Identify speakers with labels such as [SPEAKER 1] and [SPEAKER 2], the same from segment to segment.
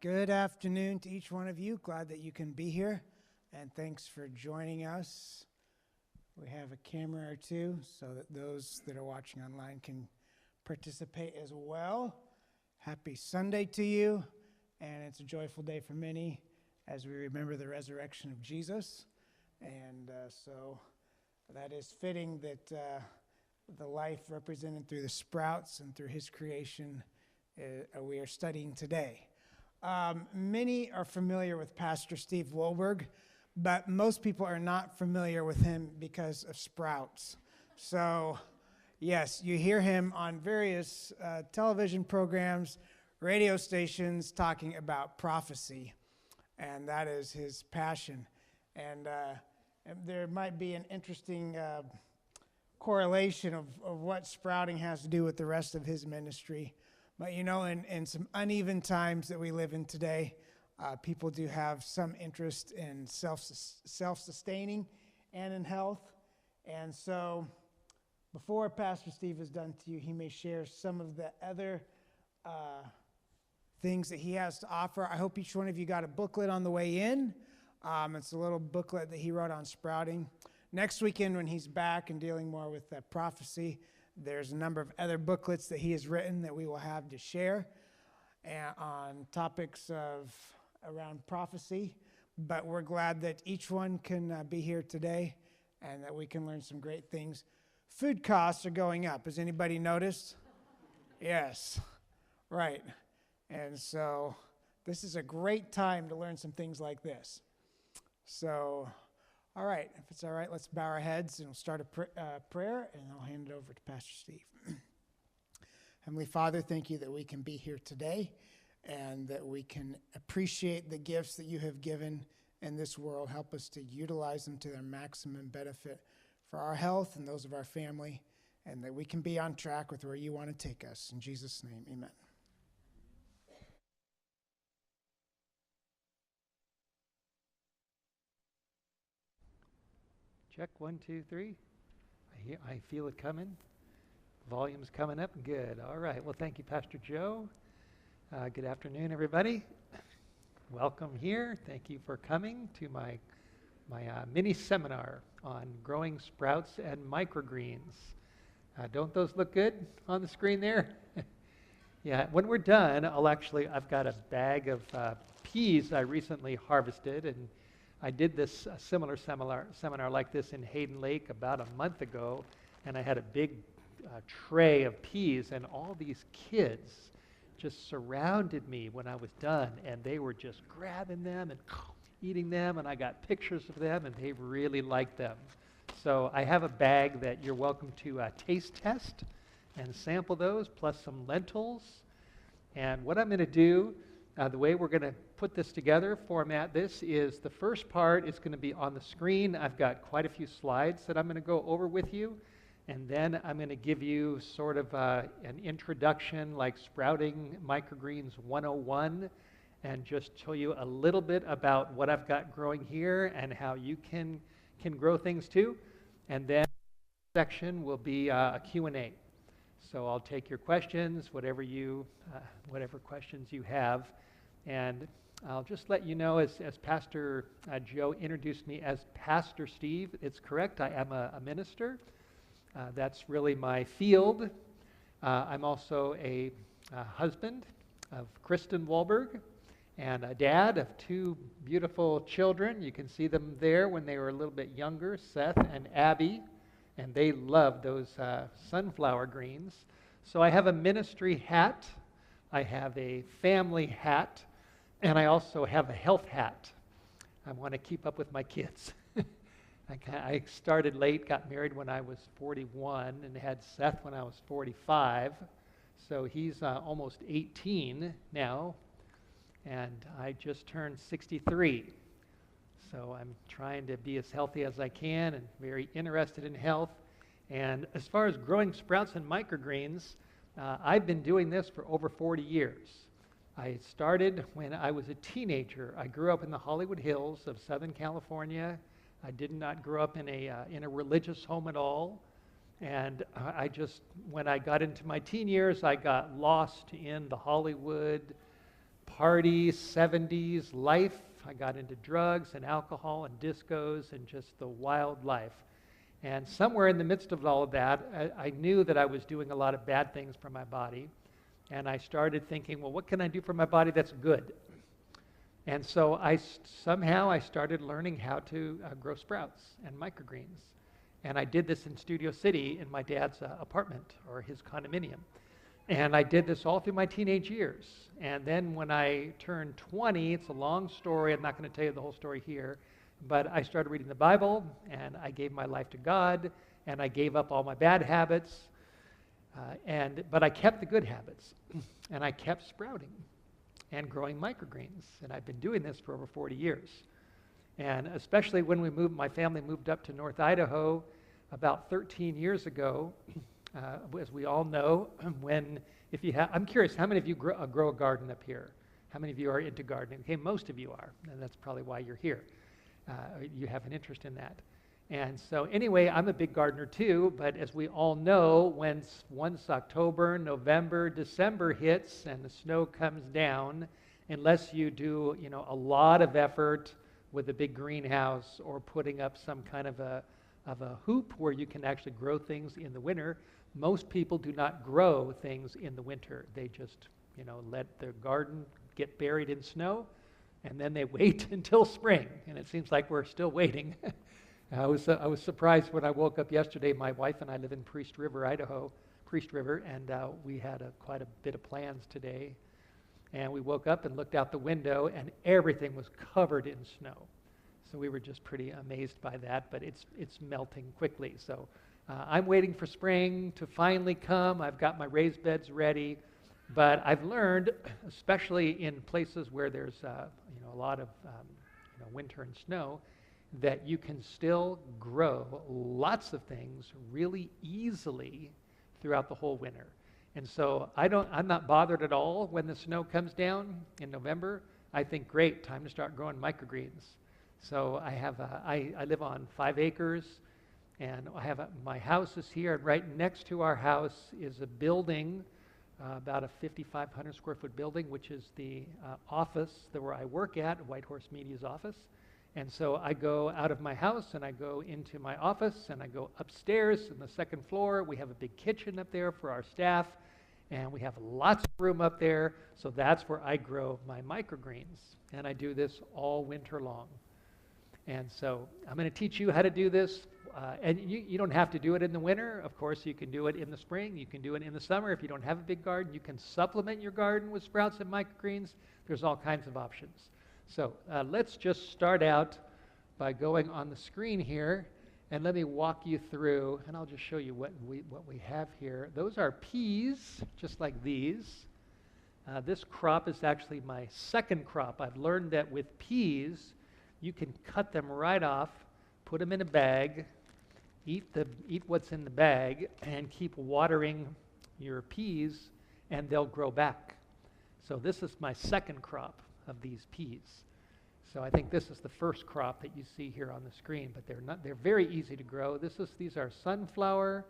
[SPEAKER 1] Good afternoon to each one of you. Glad that you can be here, and thanks for joining us. We have a camera or two so that those that are watching online can participate as well. Happy Sunday to you, and it's a joyful day for many as we remember the resurrection of Jesus. And so that is fitting that the life represented through the sprouts and through his creation we are studying today. Many are familiar with Pastor Steve Wohlberg, but most people are not familiar with him because of sprouts. So, yes, you hear him on various television programs, radio stations talking about prophecy, and that is his passion. And there might be an interesting correlation of what sprouting has to do with the rest of his ministry. But you know, in some uneven times that we live in today, people do have some interest in self-sustaining and in health. And so before Pastor Steve is done to you, he may share some of the other things that he has to offer. I hope each one of you got a booklet on the way in. It's a little booklet that he wrote on sprouting. Next weekend when he's back and dealing more with prophecy, there's a number of other booklets that he has written that we will have to share on topics around prophecy. But we're glad that each one can be here today and that we can learn some great things. Food costs are going up. Has anybody noticed? Yes, right. And so this is a great time to learn some things like this. So, all right, if it's all right, let's bow our heads and we'll start a prayer, and I'll hand it over to Pastor Steve. Heavenly Father, thank you that we can be here today and that we can appreciate the gifts that you have given in this world. Help us to utilize them to their maximum benefit for our health and those of our family, and that we can be on track with where you want to take us. In Jesus' name, amen.
[SPEAKER 2] Check, 1, 2, 3. I feel it coming. Volume's coming up. Good. All right. Well, thank you, Pastor Joe. Good afternoon, everybody. Welcome here. Thank you for coming to my mini seminar on growing sprouts and microgreens. Don't those look good on the screen there? Yeah. When we're done, I've got a bag of peas I recently harvested, and I did this similar seminar like this in Hayden Lake about a month ago, and I had a big tray of peas, and all these kids just surrounded me when I was done, and they were just grabbing them and eating them, and I got pictures of them, and they really liked them. So I have a bag that you're welcome to taste test and sample those, plus some lentils. And what I'm going to do, the way we're going to put this together, format this, is the first part is going to be on the screen. I've got quite a few slides that I'm going to go over with you, and then I'm going to give you sort of an introduction like Sprouting Microgreens 101, and just tell you a little bit about what I've got growing here and how you can grow things too. And then the section will be a Q&A. So I'll take your questions, whatever questions you have. And I'll just let you know, as Pastor Joe introduced me as Pastor Steve, it's correct. I am a minister. That's really my field. I'm also a husband of Kristen Wohlberg and a dad of 2 beautiful children. You can see them there when they were a little bit younger, Seth and Abby, and they love those sunflower greens. So I have a ministry hat, I have a family hat, and I also have a health hat. I want to keep up with my kids. I started late, got married when I was 41, and had Seth when I was 45. So he's almost 18 now, and I just turned 63. So I'm trying to be as healthy as I can and very interested in health. And as far as growing sprouts and microgreens, I've been doing this for over 40 years. I started when I was a teenager. I grew up in the Hollywood Hills of Southern California. I did not grow up in a religious home at all. And when I got into my teen years, I got lost in the Hollywood party 70s life. I got into drugs and alcohol and discos and just the wild life. And somewhere in the midst of all of that, I knew that I was doing a lot of bad things for my body. And I started thinking, well, what can I do for my body that's good? And so somehow I started learning how to grow sprouts and microgreens. And I did this in Studio City in my dad's apartment or his condominium. And I did this all through my teenage years. And then when I turned 20, it's a long story, I'm not going to tell you the whole story here, but I started reading the Bible, and I gave my life to God, and I gave up all my bad habits, but I kept the good habits, and I kept sprouting and growing microgreens. And I've been doing this for over 40 years. And especially when my family moved up to North Idaho about 13 years ago, as we all know, I'm curious, how many of you grow a garden up here? How many of you are into gardening? Okay, most of you are, and that's probably why you're here. You have an interest in that. And so anyway, I'm a big gardener too, but as we all know, once October, November, December hits and the snow comes down, unless you do, a lot of effort with a big greenhouse or putting up some kind of a hoop where you can actually grow things in the winter, most people do not grow things in the winter. They just, let their garden get buried in snow, and then they wait until spring. And it seems like we're still waiting. I was surprised when I woke up yesterday. My wife and I live in Priest River, Idaho, and we had quite a bit of plans today. And we woke up and looked out the window, and everything was covered in snow. So we were just pretty amazed by that, but it's melting quickly. So I'm waiting for spring to finally come. I've got my raised beds ready, but I've learned, especially in places where there's a lot of winter and snow, that you can still grow lots of things really easily throughout the whole winter. And so I'm not bothered at all when the snow comes down in November. I think, great, time to start growing microgreens. So I live on 5 acres, and my house is here, and right next to our house is a building, about a 5,500 square foot building, which is the office where I work at, White Horse Media's office. And so I go out of my house and I go into my office and I go upstairs in the second floor. We have a big kitchen up there for our staff, and we have lots of room up there. So that's where I grow my microgreens, and I do this all winter long. And so I'm going to teach you how to do this. And you don't have to do it in the winter. Of course, you can do it in the spring. You can do it in the summer. If you don't have a big garden, you can supplement your garden with sprouts and microgreens. There's all kinds of options. So let's just start out by going on the screen here, and let me walk you through, and I'll just show you what we have here. Those are peas, just like these. This crop is actually my second crop. I've learned that with peas, you can cut them right off, put them in a bag, eat what's in the bag, and keep watering your peas, and they'll grow back. So this is my second crop of these peas. So I think this is the first crop that you see here on the screen, but they're very easy to grow. These are sunflower,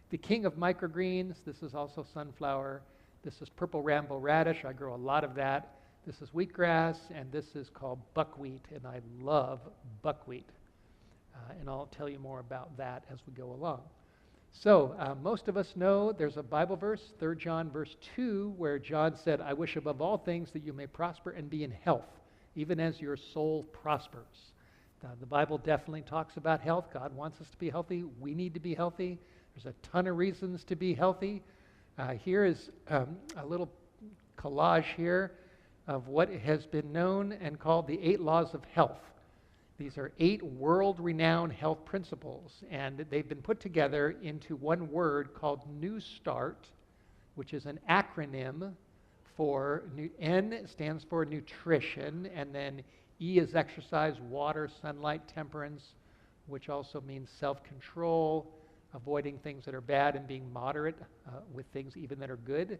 [SPEAKER 2] the king of microgreens. This is also sunflower. This is purple rambo radish. I grow a lot of that. This is wheatgrass, and this is called buckwheat, and I love buckwheat. And I'll tell you more about that as we go along. So most of us know there's a Bible verse, 3 John verse 2, where John said, I wish above all things that you may prosper and be in health, even as your soul prospers. The Bible definitely talks about health. God wants us to be healthy. We need to be healthy. There's a ton of reasons to be healthy. Here is a little collage here of what has been known and called the 8 laws of health. These are 8 world-renowned health principles, and they've been put together into one word called New Start, which is an acronym for N stands for nutrition, and then E is exercise, water, sunlight, temperance, which also means self-control, avoiding things that are bad and being moderate with things even that are good,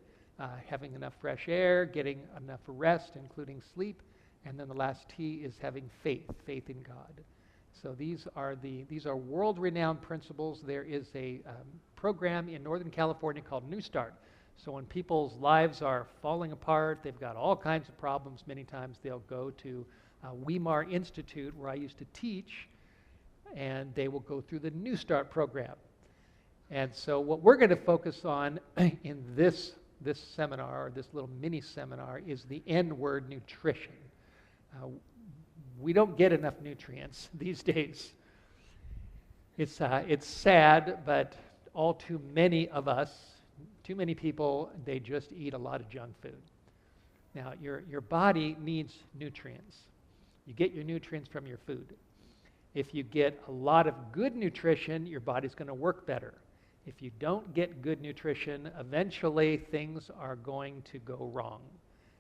[SPEAKER 2] having enough fresh air, getting enough rest, including sleep, and then the last T is having faith in God. So these are world-renowned principles. There is a program in Northern California called New Start. So when people's lives are falling apart, they've got all kinds of problems, many times they'll go to Weimar Institute, where I used to teach, and they will go through the New Start program. And so what we're going to focus on in this seminar, or this little mini seminar, is the N word, nutrition. We don't get enough nutrients these days. It's sad, but all too many of us, too many people, they just eat a lot of junk food. Now, your body needs nutrients. You get your nutrients from your food. If you get a lot of good nutrition, your body's going to work better. If you don't get good nutrition, eventually things are going to go wrong,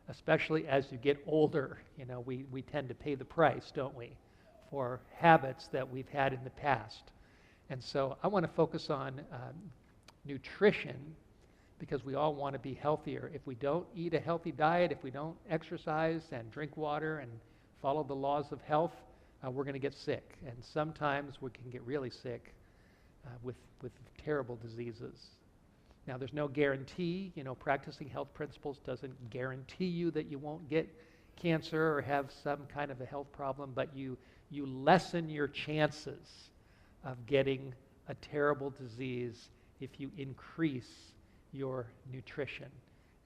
[SPEAKER 2] especially as you get older. You know, we tend to pay the price, don't we, for habits that we've had in the past. And so I want to focus on nutrition, because we all want to be healthier. If we don't eat a healthy diet, if we don't exercise and drink water and follow the laws of health, we're going to get sick. And sometimes we can get really sick with terrible diseases. Now, there's no guarantee. You know, practicing health principles doesn't guarantee you that you won't get cancer or have some kind of a health problem, but you lessen your chances of getting a terrible disease if you increase your nutrition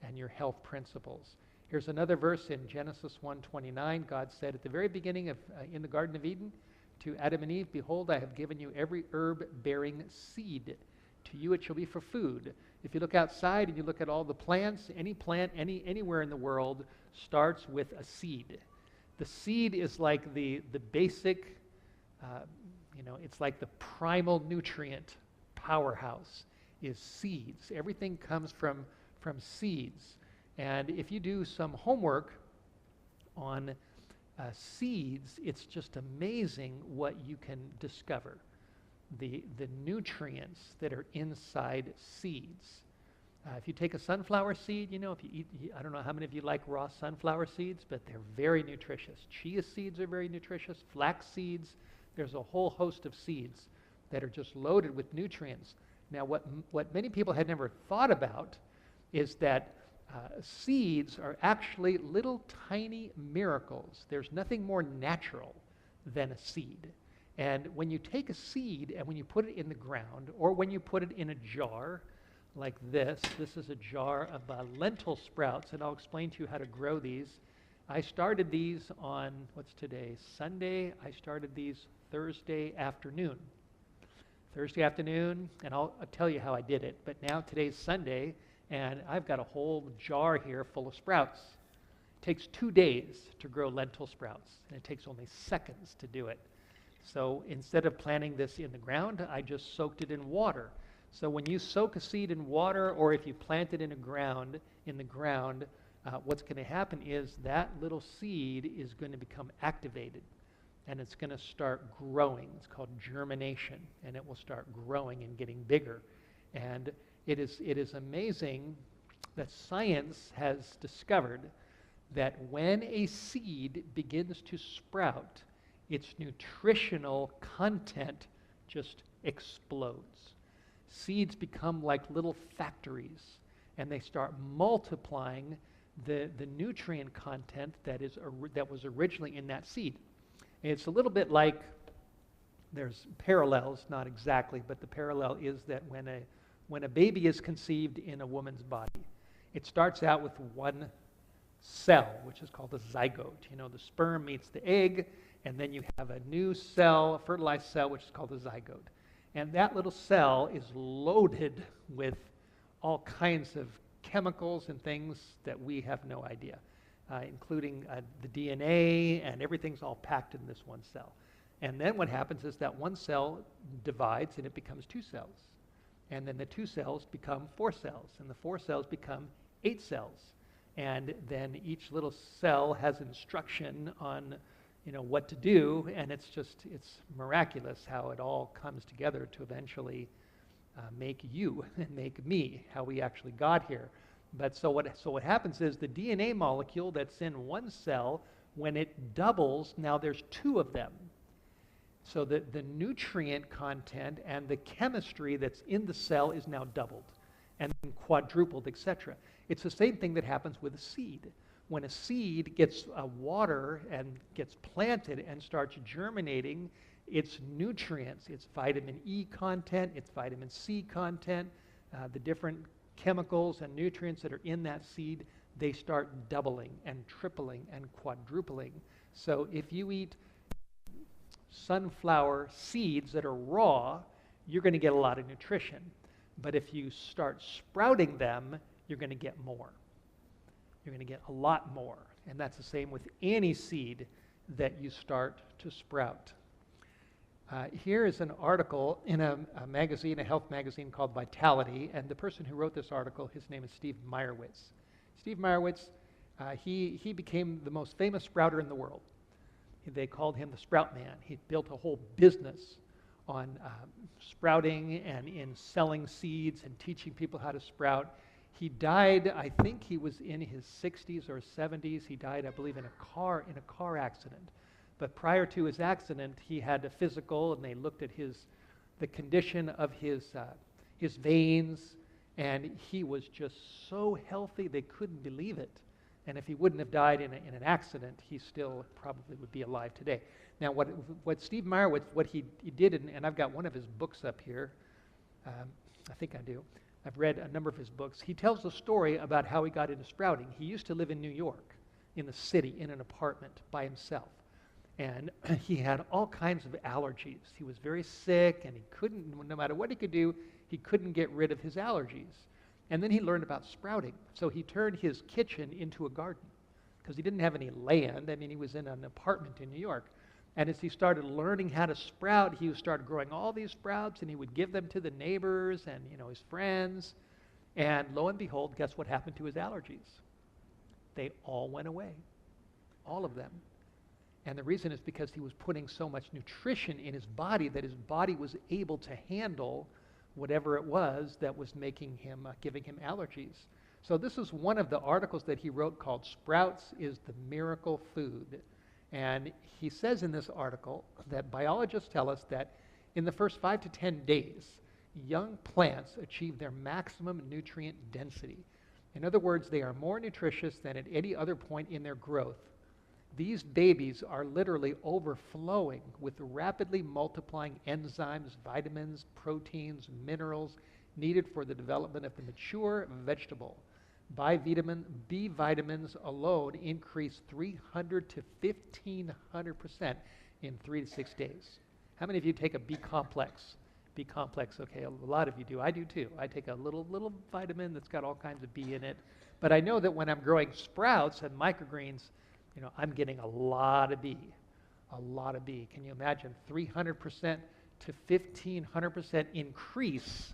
[SPEAKER 2] and your health principles. Here's another verse in Genesis 1:29. God said at the very beginning of in the Garden of Eden to Adam and Eve, "Behold, I have given you every herb-bearing seed. To you it shall be for food." If you look outside and you look at all the plants, any plant anywhere in the world starts with a seed. The seed is like the basic, it's like the primal nutrient powerhouse is seeds. Everything comes from seeds. And if you do some homework on seeds, it's just amazing what you can discover. The nutrients that are inside seeds. If you take a sunflower seed, if you eat, I don't know how many of you like raw sunflower seeds, but they're very nutritious. Chia seeds are very nutritious. Flax seeds, there's a whole host of seeds that are just loaded with nutrients. Now, what many people had never thought about is that seeds are actually little tiny miracles. There's nothing more natural than a seed. And when you take a seed and when you put it in the ground, or when you put it in a jar like this is a jar of lentil sprouts, and I'll explain to you how to grow these. I started these on, what's today, Sunday. I started these Thursday afternoon, and I'll tell you how I did it. But now today's Sunday, and I've got a whole jar here full of sprouts. It takes 2 days to grow lentil sprouts, and it takes only seconds to do it. So instead of planting this in the ground, I just soaked it in water. So when you soak a seed in water, or if you plant it in the ground, what's going to happen is that little seed is going to become activated, and it's going to start growing. It's called germination, and it will start growing and getting bigger. And it is amazing that science has discovered that when a seed begins to sprout, its nutritional content just explodes. Seeds become like little factories, and they start multiplying the nutrient content that was originally in that seed. And it's a little bit like, there's parallels, not exactly, but the parallel is that when a baby is conceived in a woman's body, it starts out with one cell, which is called a zygote. The sperm meets the egg, and then you have a new cell, a fertilized cell, which is called a zygote. And that little cell is loaded with all kinds of chemicals and things that we have no idea, including the DNA, and everything's all packed in this one cell. And then what happens is that one cell divides, and it becomes 2 cells. And then the 2 cells become 4 cells, and the 4 cells become 8 cells. And then each little cell has instruction on what to do, and it's miraculous how it all comes together to eventually make you and make me, how we actually got here. But so what happens is the DNA molecule that's in one cell, when it doubles, now there's 2 of them. So the nutrient content and the chemistry that's in the cell is now doubled. and then quadrupled, etc. It's the same thing that happens with a seed. When a seed gets water and gets planted and starts germinating, its nutrients, its vitamin E content, its vitamin C content, the different chemicals and nutrients that are in that seed, they start doubling and tripling and quadrupling. So if you eat sunflower seeds that are raw, you're going to get a lot of nutrition. But if you start sprouting them, you're going to get more. You're going to get a lot more. And that's the same with any seed that you start to sprout. Here is an article in a magazine, a health magazine called Vitality, and the person who wrote this article, his name is Steve Meyerowitz. Steve Meyerowitz, he became the most famous sprouter in the world. They called him the Sprout Man. He built a whole business on sprouting and in selling seeds and teaching people how to sprout. He died, I think he was in his 60s or 70s. He died, I believe, in a car accident. But prior to his accident, he had a physical, and they looked at the condition of his veins, and he was just so healthy they couldn't believe it. And if he wouldn't have died in an accident, he still probably would be alive today. Now, what Steve Meyerowitz, what he did, and I've got one of his books up here. I think I do. I've read a number of his books. He tells the story about how he got into sprouting. He used to live in New York, in the city, in an apartment by himself. And he had all kinds of allergies. He was very sick, and he couldn't, no matter what he could do, he couldn't get rid of his allergies. And then he learned about sprouting. So he turned his kitchen into a garden because he didn't have any land. I mean, he was in an apartment in New York. And as he started learning how to sprout, he started growing all these sprouts, and he would give them to the neighbors and, his friends. And lo and behold, guess what happened to his allergies? They all went away, all of them. And the reason is because he was putting so much nutrition in his body that his body was able to handle whatever it was that was making him, giving him allergies. So this is one of the articles that he wrote called Sprouts is the Miracle Food. And he says in this article that biologists tell us that in the first 5 to 10 days, young plants achieve their maximum nutrient density. In other words, they are more nutritious than at any other point in their growth. These babies are literally overflowing with rapidly multiplying enzymes, vitamins, proteins, minerals needed for the development of the mature vegetable. B vitamins alone increase 300 to 1,500% in 3 to 6 days. How many of you take a B complex? B complex, okay, a lot of you do. I do too. I take a little vitamin that's got all kinds of B in it. But I know that when I'm growing sprouts and microgreens, I'm getting a lot of B. A lot of B. Can you imagine 300% to 1,500% increase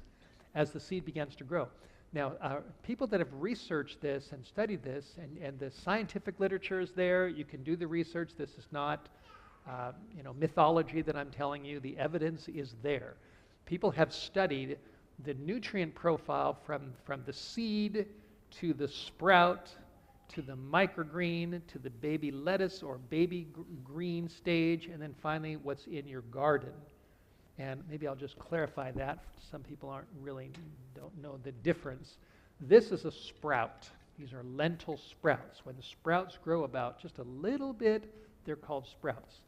[SPEAKER 2] as the seed begins to grow? Now, people that have researched this and studied this, and the scientific literature is there. You can do the research. This is not, mythology that I'm telling you. The evidence is there. People have studied the nutrient profile from the seed to the sprout to the microgreen to the baby lettuce or baby green stage, and then finally what's in your garden. And maybe I'll just clarify that. Some people don't know the difference. This is a sprout. These are lentil sprouts. When the sprouts grow about just a little bit, they're called sprouts.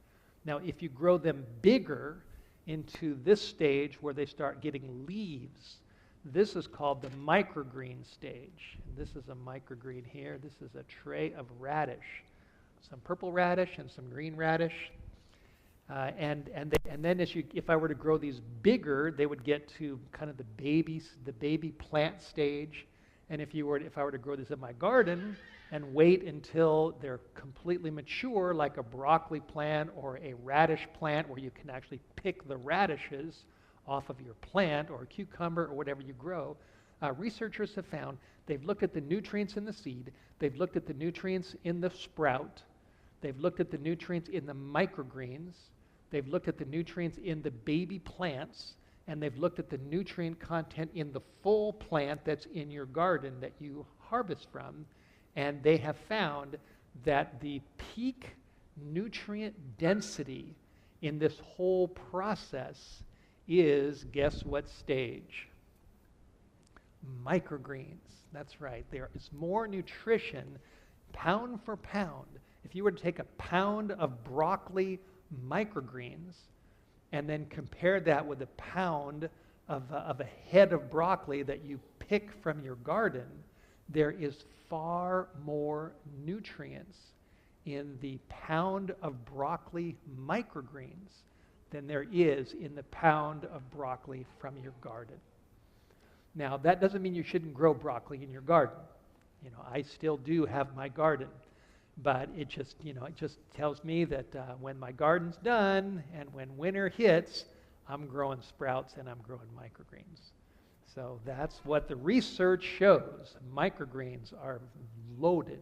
[SPEAKER 2] Now, if you grow them bigger into this stage where they start getting leaves, this is called the microgreen stage. This is a microgreen here. This is a tray of radish, some purple radish and some green radish. And then if I were to grow these bigger, they would get to kind of the baby plant stage. And if I were to grow this in my garden and wait until they're completely mature, like a broccoli plant or a radish plant, where you can actually pick the radishes off of your plant or a cucumber or whatever you grow, researchers have found they've looked at the nutrients in the seed, they've looked at the nutrients in the sprout, they've looked at the nutrients in the microgreens, they've looked at the nutrients in the baby plants, and they've looked at the nutrient content in the full plant that's in your garden that you harvest from, and they have found that the peak nutrient density in this whole process is, guess what stage? microgreens. That's right. There is more nutrition pound for pound. If you were to take a pound of broccoli microgreens and then compare that with a pound of a head of broccoli that you pick from your garden, there is far more nutrients in the pound of broccoli microgreens than there is in the pound of broccoli from your garden. Now, that doesn't mean you shouldn't grow broccoli in your garden. You know, I still do have my garden, but it just tells me that when my garden's done and when winter hits, I'm growing sprouts and I'm growing microgreens. So that's what the research shows. Microgreens are loaded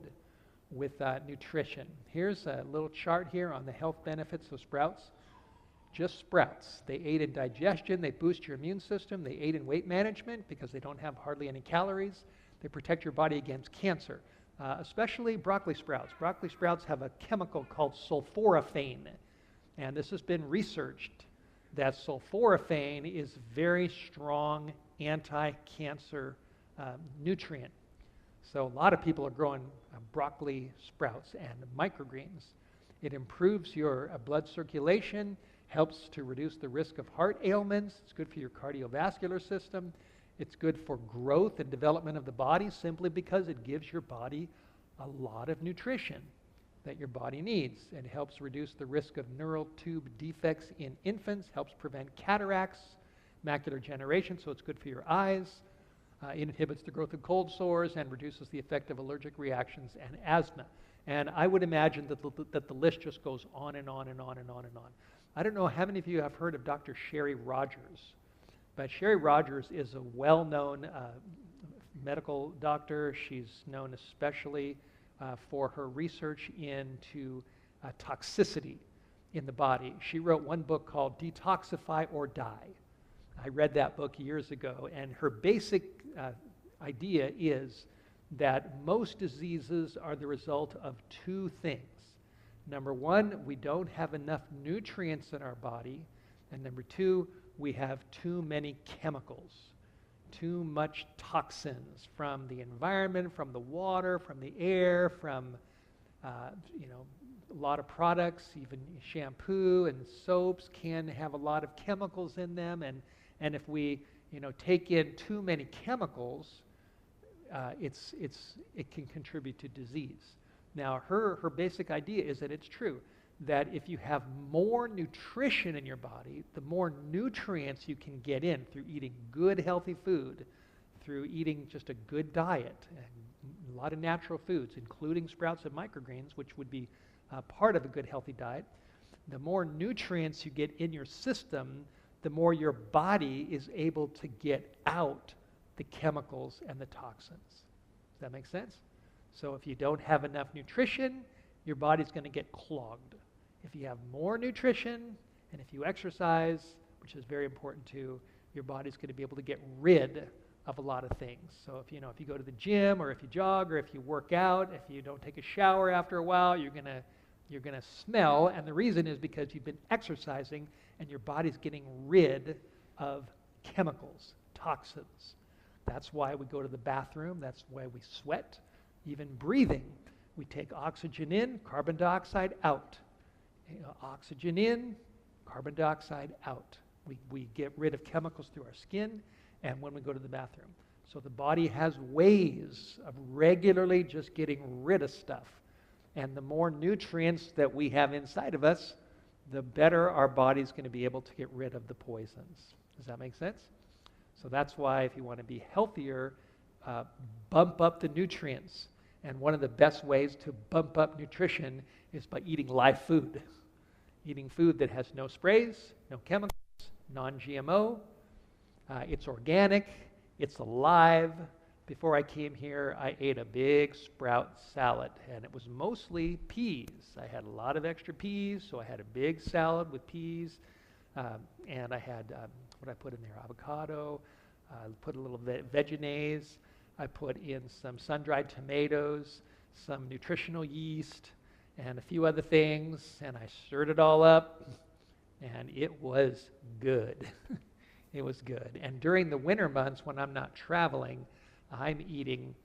[SPEAKER 2] with nutrition. Here's a little chart here on the health benefits of sprouts. Just sprouts. They aid in digestion, they boost your immune system, they aid in weight management because they don't have hardly any calories. They protect your body against cancer, especially broccoli sprouts. Broccoli sprouts have a chemical called sulforaphane, and this has been researched that sulforaphane is very strong anti-cancer nutrient. So a lot of people are growing broccoli sprouts and microgreens. It improves your blood circulation, helps to reduce the risk of heart ailments. It's good for your cardiovascular system. It's good for growth and development of the body simply because it gives your body a lot of nutrition that your body needs, and helps reduce the risk of neural tube defects in infants, helps prevent cataracts, macular degeneration, so it's good for your eyes. It inhibits the growth of cold sores and reduces the effect of allergic reactions and asthma. And I would imagine that the list just goes on and on and on and on and on. I don't know how many of you have heard of Dr. Sherry Rogers, but Sherry Rogers is a well-known medical doctor. She's known especially for her research into toxicity in the body. She wrote one book called Detoxify or Die. I read that book years ago, and her basic idea is that most diseases are the result of two things. Number one, we don't have enough nutrients in our body, and number two, we have too many chemicals, too much toxins from the environment, from the water, from the air, from a lot of products, even shampoo and soaps can have a lot of chemicals in them, and if we take in too many chemicals, it can contribute to disease. Now, her basic idea is that it's true that if you have more nutrition in your body, the more nutrients you can get in through eating good, healthy food, through eating just a good diet, and a lot of natural foods, including sprouts and microgreens, which would be part of a good, healthy diet. The more nutrients you get in your system, the more your body is able to get out the chemicals and the toxins. Does that make sense? So if you don't have enough nutrition, your body's going to get clogged. If you have more nutrition, and if you exercise, which is very important too, your body's going to be able to get rid of a lot of things. So if you go to the gym, or if you jog, or if you work out, if you don't take a shower after a while, you're going to smell, and the reason is because you've been exercising and your body's getting rid of chemicals, toxins. That's why we go to the bathroom. That's why we sweat. Even breathing, we take oxygen in, carbon dioxide out. Oxygen in, carbon dioxide out. We get rid of chemicals through our skin and when we go to the bathroom. So the body has ways of regularly just getting rid of stuff. And the more nutrients that we have inside of us, the better our body's going to be able to get rid of the poisons. Does that make sense? So that's why if you want to be healthier, bump up the nutrients. And one of the best ways to bump up nutrition is by eating live food. Eating food that has no sprays, no chemicals, non-GMO. It's organic, it's alive. Before I came here, I ate a big sprout salad, and it was mostly peas. I had a lot of extra peas, so I had a big salad with peas, and I had, what I put in there, avocado, put a little vegetables, I put in some sun-dried tomatoes, some nutritional yeast, and a few other things, and I stirred it all up, and it was good. It was good. And during the winter months when I'm not traveling, I'm eating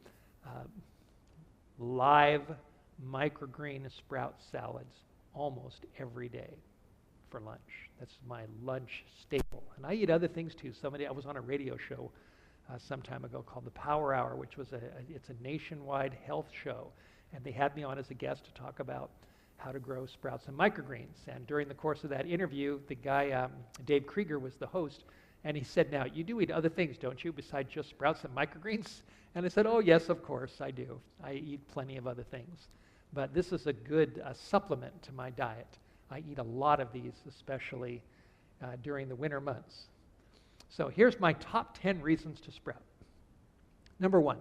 [SPEAKER 2] live microgreen sprout salads almost every day for lunch. That's my lunch staple. And I eat other things too. I was on a radio show some time ago called The Power Hour, which was it's a nationwide health show. And they had me on as a guest to talk about how to grow sprouts and microgreens. And during the course of that interview, the guy, Dave Krieger, was the host. And he said, now, you do eat other things, don't you, besides just sprouts and microgreens? And I said, oh, yes, of course, I do. I eat plenty of other things. But this is a good supplement to my diet. I eat a lot of these, especially during the winter months. So here's my top 10 reasons to sprout. Number one,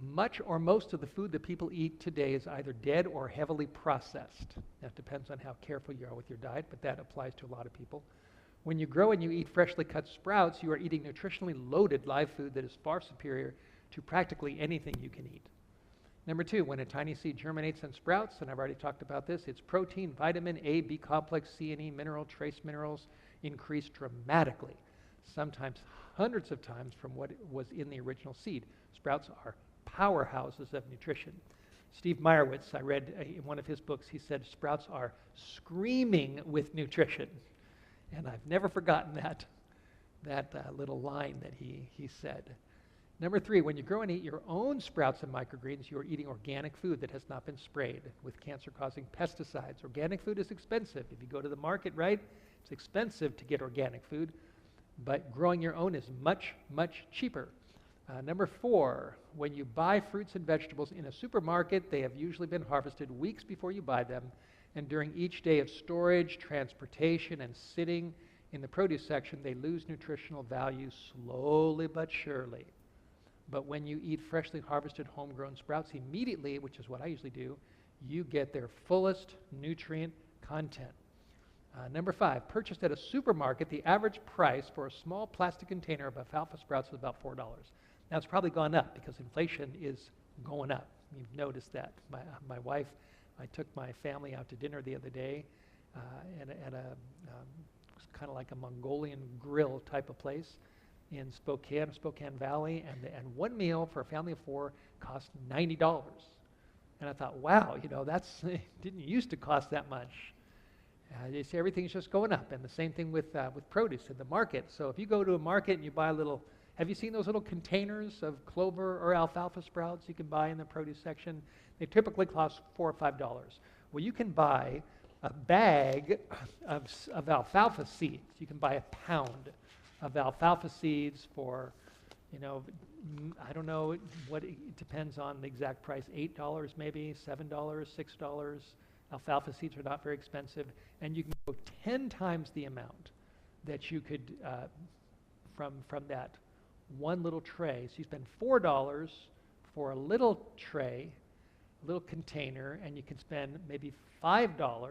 [SPEAKER 2] much or most of the food that people eat today is either dead or heavily processed. That depends on how careful you are with your diet, but that applies to a lot of people. When you grow and you eat freshly cut sprouts, you are eating nutritionally loaded live food that is far superior to practically anything you can eat. Number two, when a tiny seed germinates and sprouts, and I've already talked about this, its protein, vitamin A, B complex, C and E, mineral, trace minerals increase dramatically, sometimes hundreds of times from what was in the original seed. Sprouts are powerhouses of nutrition. Steve Meyerowitz, I read in one of his books, he said sprouts are screaming with nutrition. And I've never forgotten that little line that he said. Number three, when you grow and eat your own sprouts and microgreens, you are eating organic food that has not been sprayed with cancer-causing pesticides. Organic food is expensive. If you go to the market, right, it's expensive to get organic food, but growing your own is much, much cheaper. Number four, when you buy fruits and vegetables in a supermarket, they have usually been harvested weeks before you buy them, and during each day of storage, transportation, and sitting in the produce section, they lose nutritional value slowly but surely. But when you eat freshly harvested homegrown sprouts immediately, which is what I usually do, you get their fullest nutrient content. Number five, purchased at a supermarket, the average price for a small plastic container of alfalfa sprouts is about $4. Now, it's probably gone up because inflation is going up. You've noticed that. My wife, I took my family out to dinner the other day at a kind of like a Mongolian grill type of place in Spokane Valley, and one meal for a family of four cost $90. And I thought, wow, that's didn't used to cost that much. You see, everything's just going up, and the same thing with produce in the market. So if you go to a market and you buy have you seen those little containers of clover or alfalfa sprouts you can buy in the produce section? They typically cost $4 or $5. Well, you can buy a bag of alfalfa seeds. You can buy a pound of alfalfa seeds for, I don't know what, it depends on the exact price, $8 maybe, $7, $6. Alfalfa seeds are not very expensive, and you can go 10 times the amount that you could from that one little tray. So you spend $4 for a little tray, a little container, and you can spend maybe $5,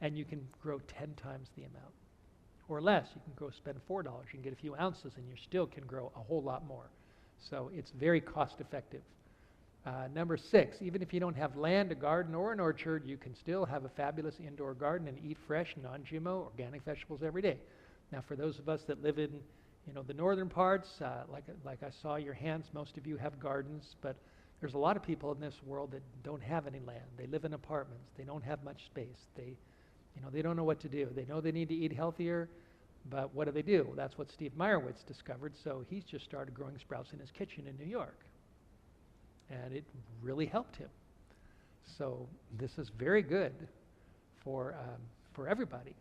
[SPEAKER 2] and you can grow 10 times the amount. Or less, you can spend $4. You can get a few ounces, and you still can grow a whole lot more. So it's very cost effective. Number six, even if you don't have land, a garden, or an orchard, you can still have a fabulous indoor garden and eat fresh, non-GMO, organic vegetables every day. Now, for those of us that live in, the northern parts, like I saw your hands, most of you have gardens, but there's a lot of people in this world that don't have any land. They live in apartments. They don't have much space. They don't know what to do. They know they need to eat healthier, but what do? That's what Steve Meyerowitz discovered, so he's just started growing sprouts in his kitchen in New York. And it really helped him. So this is very good for everybody.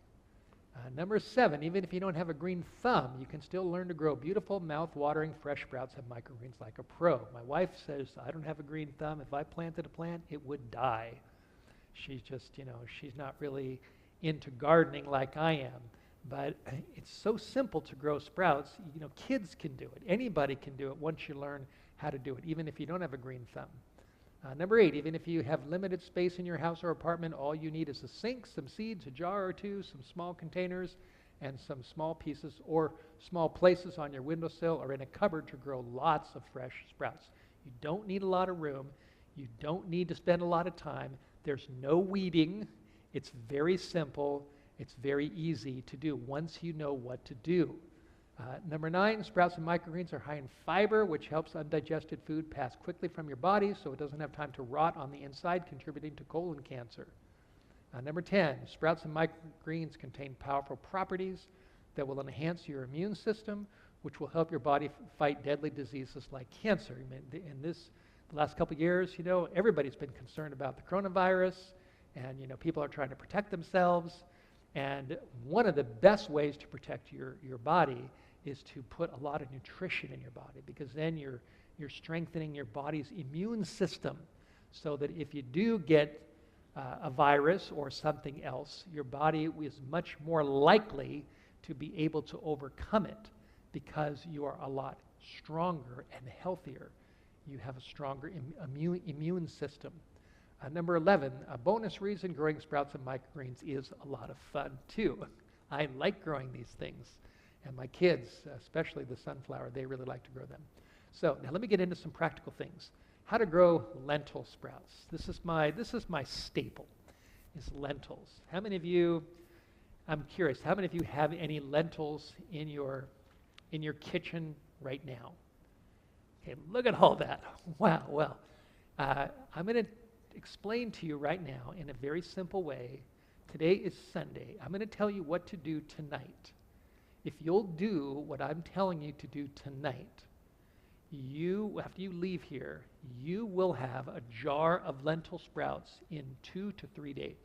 [SPEAKER 2] Number seven, even if you don't have a green thumb, you can still learn to grow beautiful, mouth-watering, fresh sprouts and microgreens like a pro. My wife says, I don't have a green thumb. If I planted a plant, it would die. She's just, she's not really into gardening like I am. But it's so simple to grow sprouts. Kids can do it. Anybody can do it once you learn how to do it, even if you don't have a green thumb. Number eight, even if you have limited space in your house or apartment, all you need is a sink, some seeds, a jar or two, some small containers, and some small pieces or small places on your windowsill or in a cupboard to grow lots of fresh sprouts. You don't need a lot of room. You don't need to spend a lot of time. There's no weeding. It's very simple. It's very easy to do once you know what to do. Number 9, sprouts and microgreens are high in fiber, which helps undigested food pass quickly from your body so it doesn't have time to rot on the inside, contributing to colon cancer. Number 10, sprouts and microgreens contain powerful properties that will enhance your immune system, which will help your body fight deadly diseases like cancer. I mean, in the last couple of years, everybody's been concerned about the coronavirus, and, people are trying to protect themselves. And one of the best ways to protect your body is to put a lot of nutrition in your body, because then you're strengthening your body's immune system so that if you do get a virus or something else, your body is much more likely to be able to overcome it because you are a lot stronger and healthier. You have a stronger immune system. Number 11, a bonus reason growing sprouts and microgreens is a lot of fun too. I like growing these things, and my kids, especially the sunflower, they really like to grow them. So now let me get into some practical things. How to grow lentil sprouts. This is my staple, is lentils. How many of you, I'm curious, how many of you have any lentils in your kitchen right now? Okay, look at all that. Wow, well, I'm going to explain to you right now in a very simple way. Today is Sunday. I'm going to tell you what to do tonight. If you'll do what I'm telling you to do tonight, after you leave here, you will have a jar of lentil sprouts in 2 to 3 days.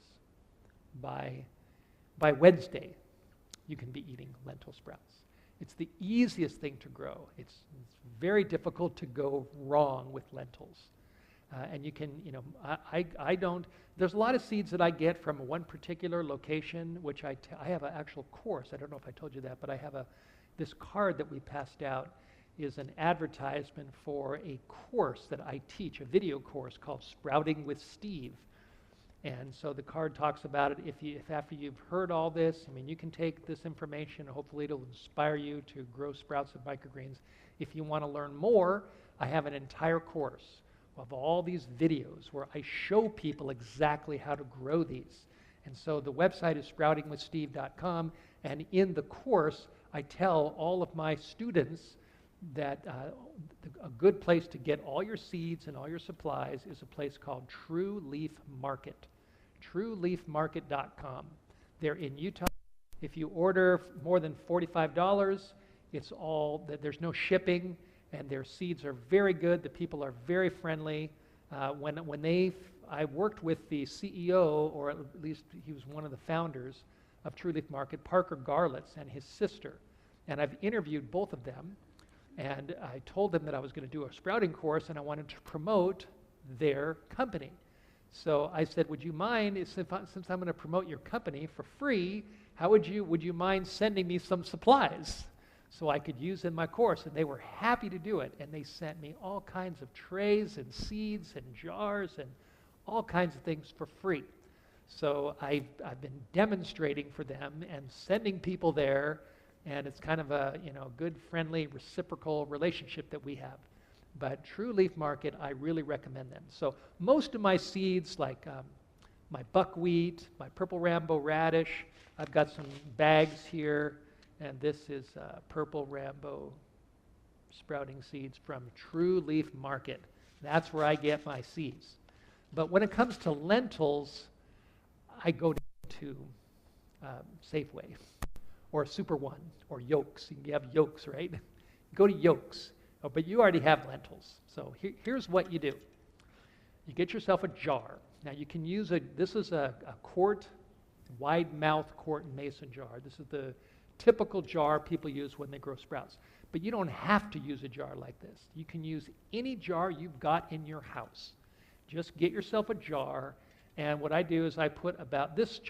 [SPEAKER 2] By Wednesday, you can be eating lentil sprouts. It's the easiest thing to grow. It's very difficult to go wrong with lentils. And you can, I don't, there's a lot of seeds that I get from one particular location, which I have an actual course. I don't know if I told you that, but I have this card that we passed out is an advertisement for a course that I teach, a video course called Sprouting with Steve. And so the card talks about it. If after you've heard all this, you can take this information. Hopefully it'll inspire you to grow sprouts and microgreens. If you want to learn more, I have an entire course of all these videos where I show people exactly how to grow these. And so the website is sproutingwithsteve.com, and in the course, I tell all of my students that a good place to get all your seeds and all your supplies is a place called True Leaf Market, trueleafmarket.com. They're in Utah. If you order more than $45, there's no shipping, and their seeds are very good. The people are very friendly. I worked with the CEO, or at least he was one of the founders of True Leaf Market, Parker Garlitz, and his sister. And I've interviewed both of them. And I told them that I was going to do a sprouting course, and I wanted to promote their company. So I said, would you mind, since I'm going to promote your company for free, would you mind sending me some supplies so I could use in my course? And they were happy to do it. And they sent me all kinds of trays and seeds and jars and all kinds of things for free. So I've been demonstrating for them and sending people there. And it's kind of a good, friendly, reciprocal relationship that we have. But True Leaf Market, I really recommend them. So most of my seeds, like my buckwheat, my purple Rambo radish, I've got some bags here, and this is purple Rambo sprouting seeds from True Leaf Market. That's where I get my seeds. But when it comes to lentils, I go to Safeway, or Super One, or Yolks. You have Yolks, right? Go to Yolks. Oh, but you already have lentils. So here's what you do. You get yourself a jar. Now you can use this is a quart, wide mouth quart and mason jar. This is the typical jar people use when they grow sprouts. But you don't have to use a jar like this. You can use any jar you've got in your house. Just get yourself a jar. And what I do is I put about this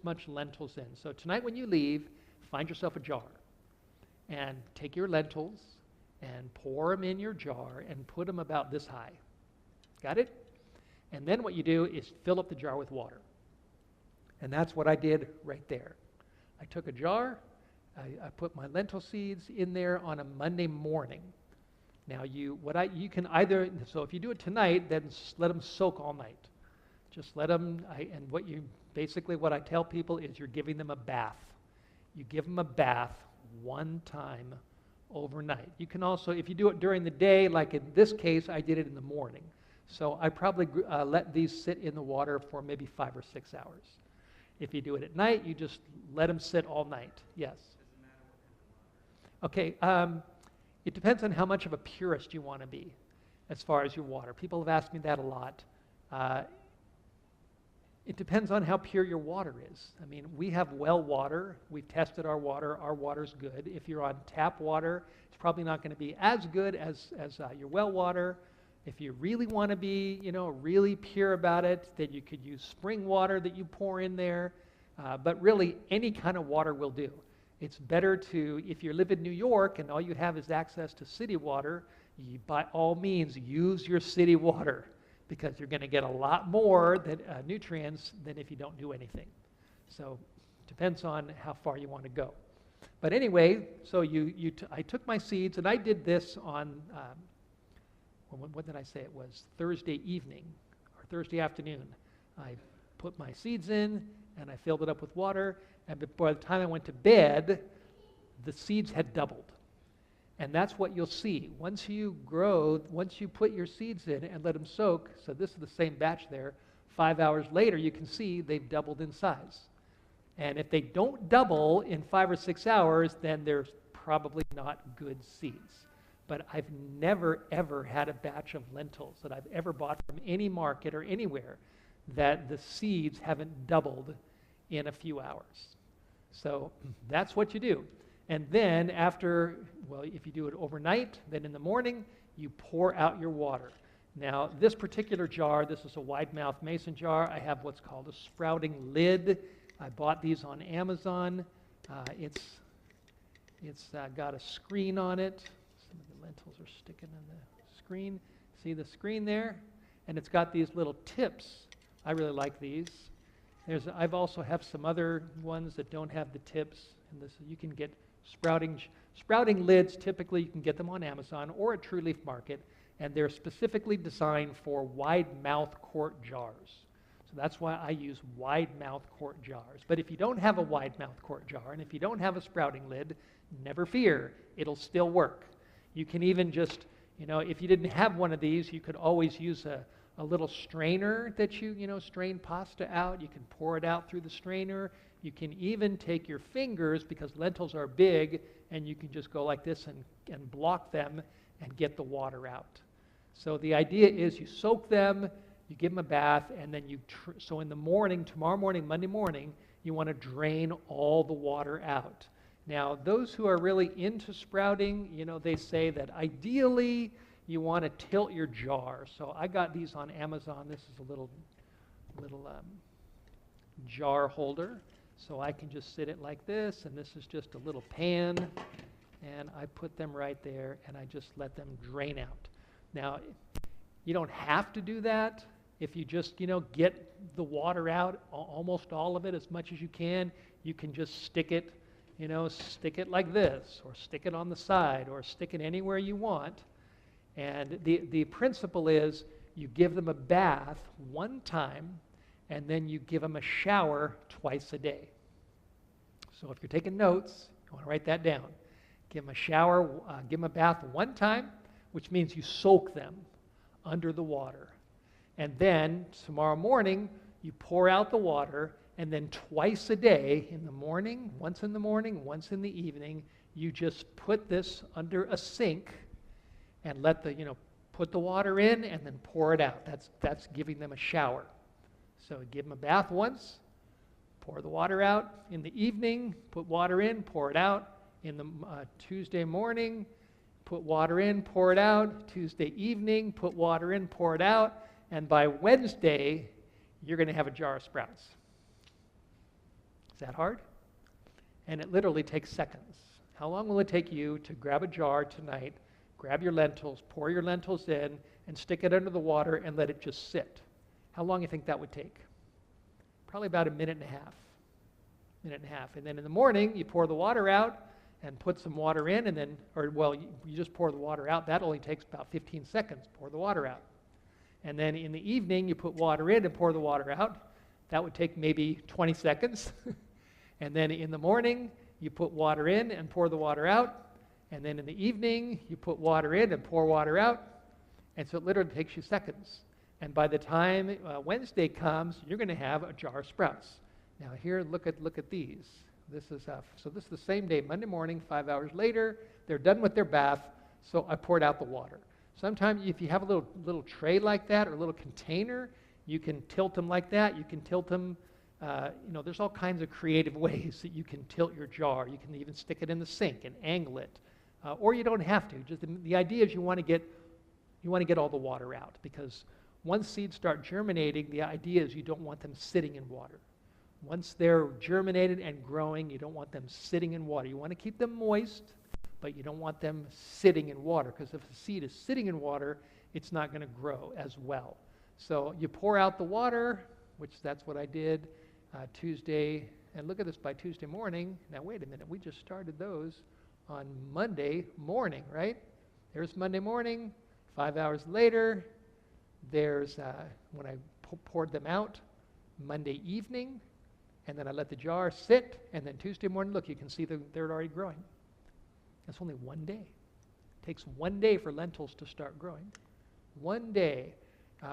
[SPEAKER 2] much lentils in. So tonight when you leave, find yourself a jar and take your lentils and pour them in your jar and put them about this high. Got it? And then what you do is fill up the jar with water. And that's what I did right there. I took a jar, I put my lentil seeds in there on a Monday morning. Now so if you do it tonight, then let them soak all night. Just let them, what I tell people is you're giving them a bath. You give them a bath one time overnight. You can also, if you do it during the day, like in this case, I did it in the morning. So I probably let these sit in the water for maybe 5 or 6 hours. If you do it at night, you just let them sit all night. Yes? Okay, it depends on how much of a purist you want to be as far as your water. People have asked me that a lot. It depends on how pure your water is. I mean, we have well water. We've tested our water. Our water's good. If you're on tap water, it's probably not going to be as good as your well water. If you really want to be, really pure about it, then you could use spring water that you pour in there. But really, any kind of water will do. It's better to, if you live in New York and all you have is access to city water, you, by all means, use your city water, because you're going to get a lot more nutrients than if you don't do anything. So depends on how far you want to go. But anyway, so I took my seeds, and I did this on, what did I say it was? Thursday evening or Thursday afternoon. I put my seeds in, and I filled it up with water, and by the time I went to bed, the seeds had doubled. And that's what you'll see. Once you put your seeds in and let them soak, so this is the same batch there, 5 hours later you can see they've doubled in size. And if they don't double in 5 or 6 hours, then they're probably not good seeds. But I've never, ever had a batch of lentils that I've ever bought from any market or anywhere that the seeds haven't doubled in a few hours. So that's what you do. And then after, if you do it overnight, then in the morning, you pour out your water. Now, this particular jar, this is a wide-mouth mason jar. I have what's called a sprouting lid. I bought these on Amazon. It's got a screen on it. Some of the lentils are sticking in the screen. See the screen there? And it's got these little tips. I really like these. I've also have some other ones that don't have the tips. And this, you can get sprouting lids. Typically, you can get them on Amazon or at True Leaf Market, and they're specifically designed for wide-mouth quart jars. So that's why I use wide-mouth quart jars. But if you don't have a wide-mouth quart jar, and if you don't have a sprouting lid, never fear, it'll still work. You can even just, if you didn't have one of these, you could always use a little strainer that you strain pasta out. You can pour it out through the strainer. You can even take your fingers, because lentils are big, and you can just go like this and block them and get the water out. So the idea is you soak them, you give them a bath, and then so in the morning, tomorrow morning, Monday morning, you want to drain all the water out. Now, those who are really into sprouting, they say that ideally you want to tilt your jar. So I got these on Amazon. This is a little jar holder. So I can just sit it like this, and this is just a little pan, and I put them right there, and I just let them drain out. Now, you don't have to do that. If you just, get the water out, almost all of it, as much as you can just stick it, stick it like this, or stick it on the side, or stick it anywhere you want. And the principle is you give them a bath one time, and then you give them a shower twice a day. So if you're taking notes, you want to write that down. Give them a shower, give them a bath one time, which means you soak them under the water. And then tomorrow morning, you pour out the water, and then twice a day, in the morning, once in the evening, you just put this under a sink and let put the water in and then pour it out. That's giving them a shower. So give them a bath once, pour the water out. In the evening, put water in, pour it out. In the Tuesday morning, put water in, pour it out. Tuesday evening, put water in, pour it out. And by Wednesday, you're going to have a jar of sprouts. Is that hard? And it literally takes seconds. How long will it take you to grab a jar tonight, grab your lentils, pour your lentils in, and stick it under the water and let it just sit? How long do you think that would take? Probably about a minute and a half. And then in the morning, you pour the water out and put some water in, and then, you just pour the water out. That only takes about 15 seconds, pour the water out. And then in the evening, you put water in and pour the water out. That would take maybe 20 seconds. And then in the morning, you put water in and pour the water out. And then in the evening, you put water in and pour water out. And so it literally takes you seconds. And by the time Wednesday comes, you're going to have a jar of sprouts. Now here, look at these. This is the same day, Monday morning, 5 hours later. They're done with their bath, so I poured out the water. Sometimes if you have a little tray like that or a little container, you can tilt them like that. You can tilt them, there's all kinds of creative ways that you can tilt your jar. You can even stick it in the sink and angle it. Or you don't have to. Just the idea is you want to get all the water out, because once seeds start germinating, the idea is you don't want them sitting in water. Once they're germinated and growing, you don't want them sitting in water. You want to keep them moist, but you don't want them sitting in water, because if the seed is sitting in water, it's not going to grow as well. So you pour out the water, which that's what I did Tuesday. And look at this, by Tuesday morning. Now wait a minute, we just started those on Monday morning, right? There's Monday morning. 5 hours later, there's when I poured them out, Monday evening, and then I let the jar sit, and then Tuesday morning, look, you can see they're already growing. That's only 1 day. It takes 1 day for lentils to start growing. 1 day.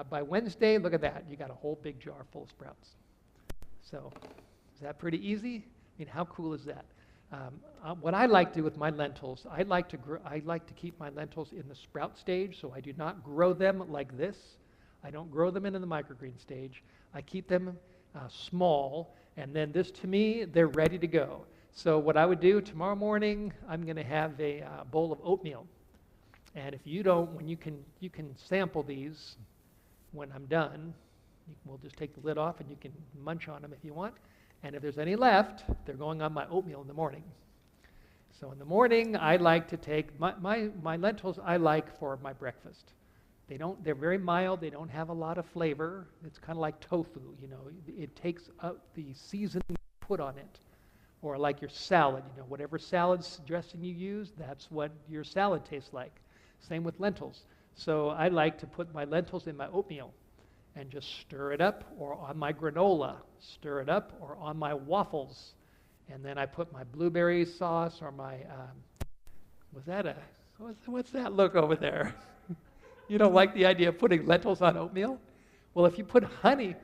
[SPEAKER 2] By Wednesday, look at that. You got a whole big jar full of sprouts. So is that pretty easy? I mean, how cool is that? What I like to do with my lentils, I like to keep my lentils in the sprout stage, so I do not grow them like this. I don't grow them into the microgreen stage. I keep them small, and then this, to me, they're ready to go. So what I would do tomorrow morning, I'm going to have a bowl of oatmeal. And if you don't, when you can sample these when I'm done. We'll just take the lid off and you can munch on them if you want. And if there's any left, they're going on my oatmeal in the morning. So in the morning, I like to take my lentils I like for my breakfast. They're very mild, they don't have a lot of flavor. It's kind of like tofu, It takes up the seasoning you put on it. Or like your salad, whatever salad dressing you use, that's what your salad tastes like. Same with lentils. So I like to put my lentils in my oatmeal and just stir it up, or on my granola, stir it up, or on my waffles. And then I put my blueberry sauce or my, what's that look over there? You don't like the idea of putting lentils on oatmeal? Well, if you put honey,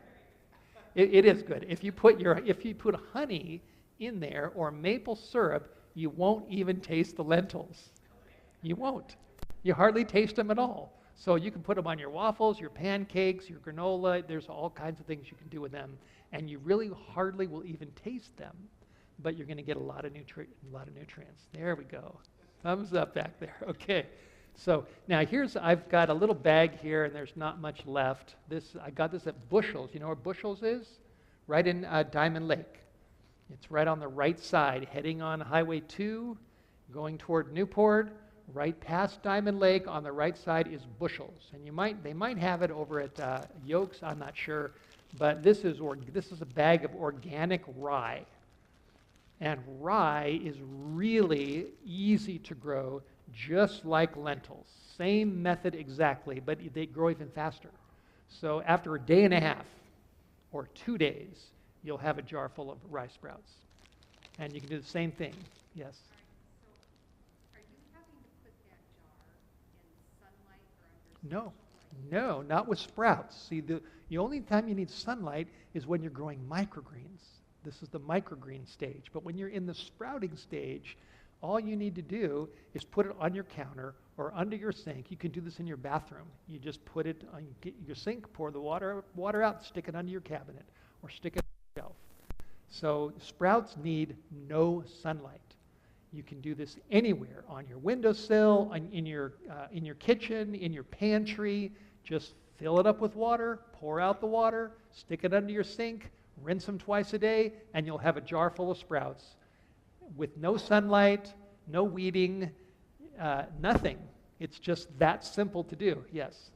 [SPEAKER 2] it is good. If you put honey in there or maple syrup, you won't even taste the lentils. You won't. You hardly taste them at all. So you can put them on your waffles, your pancakes, your granola. There's all kinds of things you can do with them, and you really hardly will even taste them, but you're going to get a lot of nutrients. There we go. Thumbs up back there. Okay. So now I've got a little bag here, and there's not much left. I got this at Bushels. You know where Bushels is? Right in Diamond Lake. It's right on the right side, heading on Highway 2, going toward Newport. Right past Diamond Lake on the right side is Bushels, and they might have it over at Yolks. I'm not sure, but this is a bag of organic rye, and rye is really easy to grow, just like lentils. Same method exactly, but they grow even faster. So after a day and a half or 2 days, you'll have a jar full of rye sprouts, and you can do the same thing. Yes. No, not with sprouts. See, the only time you need sunlight is when you're growing microgreens. This is the microgreen stage. But when you're in the sprouting stage, all you need to do is put it on your counter or under your sink. You can do this in your bathroom. You just put it on your sink, pour the water out, stick it under your cabinet, or stick it on the shelf. So sprouts need no sunlight. You can do this anywhere, on your windowsill, in your kitchen, in your pantry. Just fill it up with water, pour out the water, stick it under your sink, rinse them twice a day, and you'll have a jar full of sprouts with no sunlight, no weeding, nothing. It's just that simple to do. Yes?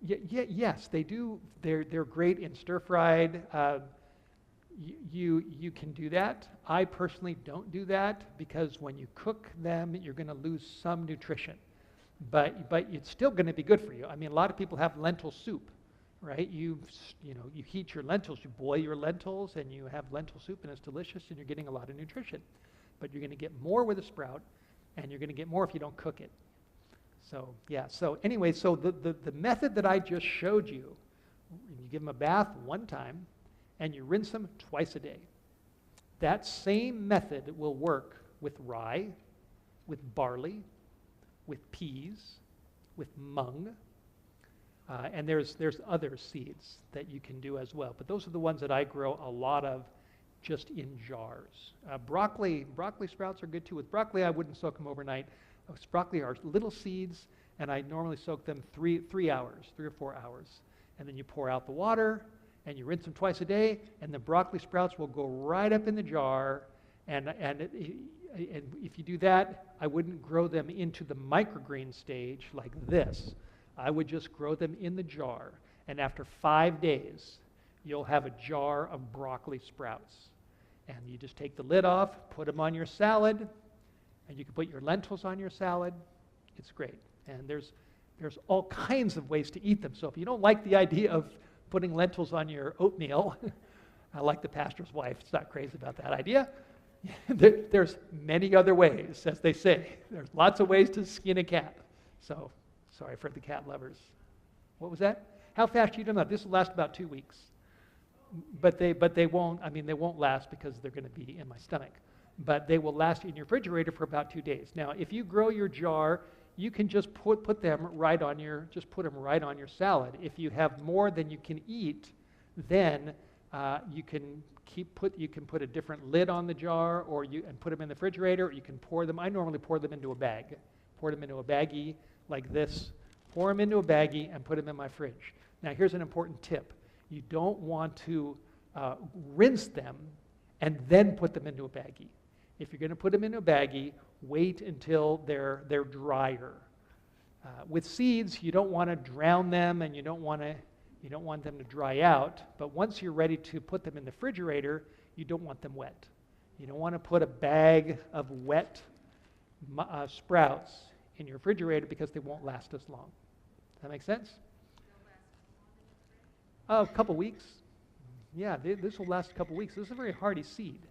[SPEAKER 2] Yes, they do. They're great in stir-fried. You can do that. I personally don't do that because when you cook them, you're going to lose some nutrition. But it's still going to be good for you. I mean, a lot of people have lentil soup. right? You heat your lentils, you boil your lentils, and you have lentil soup, and it's delicious, and you're getting a lot of nutrition. But you're going to get more with a sprout, and you're going to get more if you don't cook it. So, yeah, so anyway, so the method that I just showed you, you give them a bath one time, and you rinse them twice a day. That same method will work with rye, with barley, with peas, with mung, and there's other seeds that you can do as well. But those are the ones that I grow a lot of just in jars. Broccoli sprouts are good too. With broccoli, I wouldn't soak them overnight. Broccoli are little seeds, and I normally soak them 3 hours, 3 or 4 hours. And then you pour out the water, and you rinse them twice a day, and the broccoli sprouts will go right up in the jar. And if you do that, I wouldn't grow them into the microgreen stage like this. I would just grow them in the jar. And after 5 days, you'll have a jar of broccoli sprouts. And you just take the lid off, put them on your salad, and you can put your lentils on your salad. It's great. And there's all kinds of ways to eat them. So if you don't like the idea of putting lentils on your oatmeal, I like the pastor's wife. It's not crazy about that idea. There's many other ways, as they say. There's lots of ways to skin a cat. So, sorry for the cat lovers. What was that? How fast are you doing that? This will last about 2 weeks. But they won't last because they're going to be in my stomach. But they will last in your refrigerator for about 2 days. Now, if you grow your jar, you can just put them right on your salad. If you have more than you can eat, then you can put a different lid on the jar, and put them in the refrigerator. Or you can pour them. I normally pour them into a bag. Pour them into a baggie like this. Pour them into a baggie and put them in my fridge. Now, here's an important tip. You don't want to rinse them and then put them into a baggie. If you're going to put them into a baggie, wait until they're drier. With seeds, you don't want to drown them, and you don't want them to dry out. But once you're ready to put them in the refrigerator, you don't want them wet. You don't want to put a bag of wet sprouts in your refrigerator because they won't last as long. Does that make sense? A couple weeks. Yeah, this will last a couple weeks. This is a very hardy seed.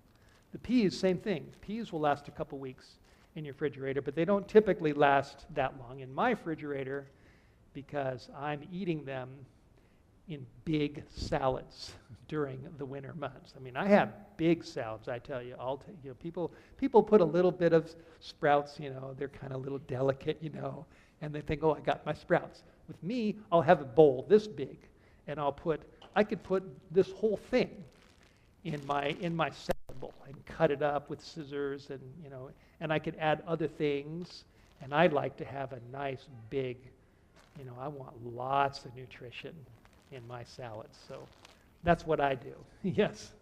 [SPEAKER 2] The peas, same thing. Peas will last a couple weeks in your refrigerator, but they don't typically last that long in my refrigerator because I'm eating them in big salads during the winter months. I mean, I have big salads, I tell you. People put a little bit of sprouts, they're kind of a little delicate, and they think, oh, I got my sprouts. With me, I'll have a bowl this big, and I could put this whole thing in my salad bowl and cut it up with scissors, and I could add other things. And I'd like to have a nice big, I want lots of nutrition in my salads. So that's what I do. Yes.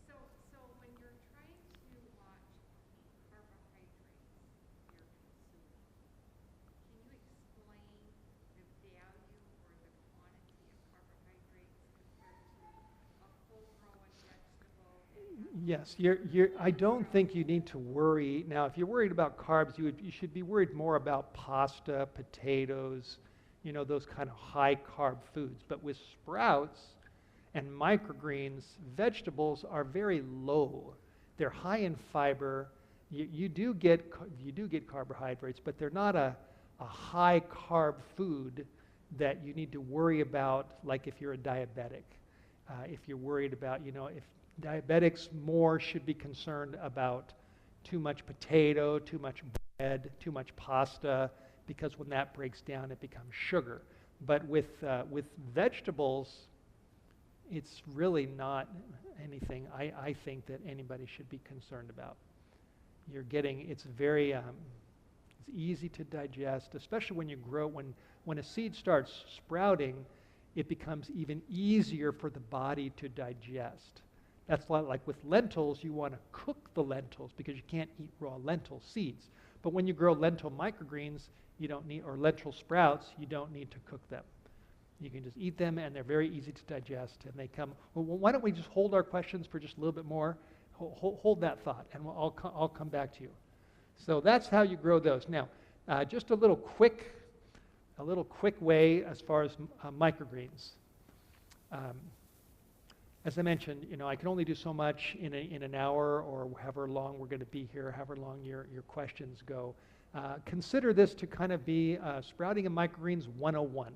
[SPEAKER 3] So when you're trying to watch carbohydrates you're consuming, can you explain the value or the quantity of carbohydrates compared to a full-grown vegetable?
[SPEAKER 2] Yes, I don't think you need to worry. Now, if you're worried about carbs, you should be worried more about pasta, potatoes, those kind of high-carb foods. But with sprouts and microgreens, vegetables are very low. They're high in fiber. You do get carbohydrates, but they're not a high-carb food that you need to worry about, like if you're a diabetic. If you're worried about, if diabetics more should be concerned about too much potato, too much bread, too much pasta, because when that breaks down, it becomes sugar. But with vegetables, it's really not anything I think that anybody should be concerned about. It's very, it's easy to digest, especially when you grow, when a seed starts sprouting, it becomes even easier for the body to digest. That's like with lentils, you want to cook the lentils because you can't eat raw lentil seeds. But when you grow lentil microgreens, or lentil sprouts, you don't need to cook them. You can just eat them, and they're very easy to digest. And they come. Well, why don't we just hold our questions for just a little bit more? Hold that thought, and I'll come back to you. So that's how you grow those. Now, just a little quick way as far as microgreens. As I mentioned, I can only do so much in an hour or however long we're going to be here, however long your questions go. Consider this to kind of be Sprouting and Microgreens 101.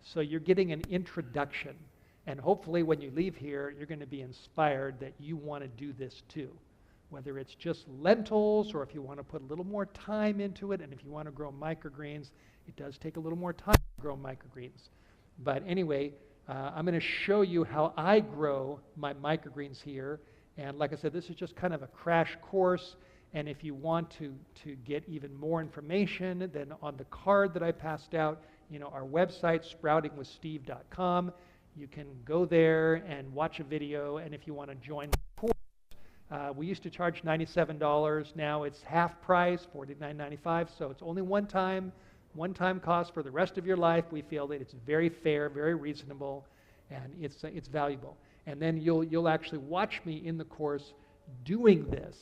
[SPEAKER 2] So you're getting an introduction. And hopefully when you leave here, you're going to be inspired that you want to do this too. Whether it's just lentils or if you want to put a little more time into it, and if you want to grow microgreens, it does take a little more time to grow microgreens. But anyway, I'm going to show you how I grow my microgreens here. And like I said, this is just kind of a crash course. And if you want to get even more information, then on the card that I passed out, our website, sproutingwithsteve.com, you can go there and watch a video. And if you want to join the course, we used to charge $97. Now it's half price, $49.95. So it's only one-time cost for the rest of your life. We feel that it's very fair, very reasonable, and it's valuable. And then you'll actually watch me in the course doing this,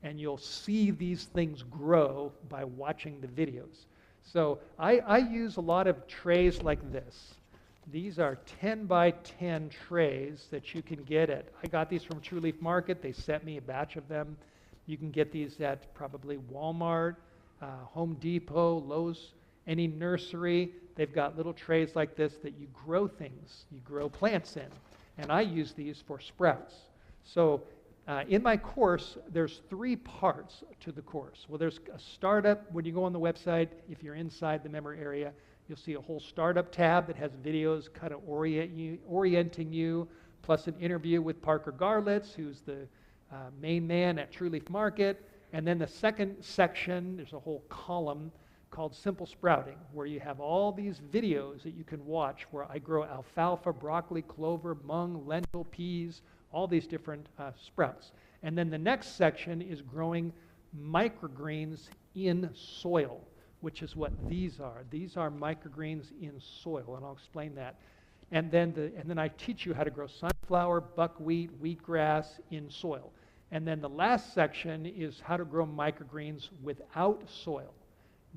[SPEAKER 2] and you'll see these things grow by watching the videos. So I use a lot of trays like this. These are 10 by 10 trays that you can get I got these from True Leaf Market. They sent me a batch of them. You can get these at probably Walmart, Home Depot, Lowe's, any nursery. They've got little trays like this that you grow things, you grow plants in. And I use these for sprouts. So in my course, there's 3 parts to the course. Well, there's a startup. When you go on the website, if you're inside the member area, you'll see a whole startup tab that has videos kind of orienting you, plus an interview with Parker Garlitz, who's the main man at True Leaf Market. And then the second section, there's a whole column called Simple Sprouting, where you have all these videos that you can watch where I grow alfalfa, broccoli, clover, mung, lentil, peas, all these different sprouts. And then the next section is growing microgreens in soil, which is what these are. These are microgreens in soil, and I'll explain that. And then I teach you how to grow sunflower, buckwheat, wheatgrass in soil. And then the last section is how to grow microgreens without soil.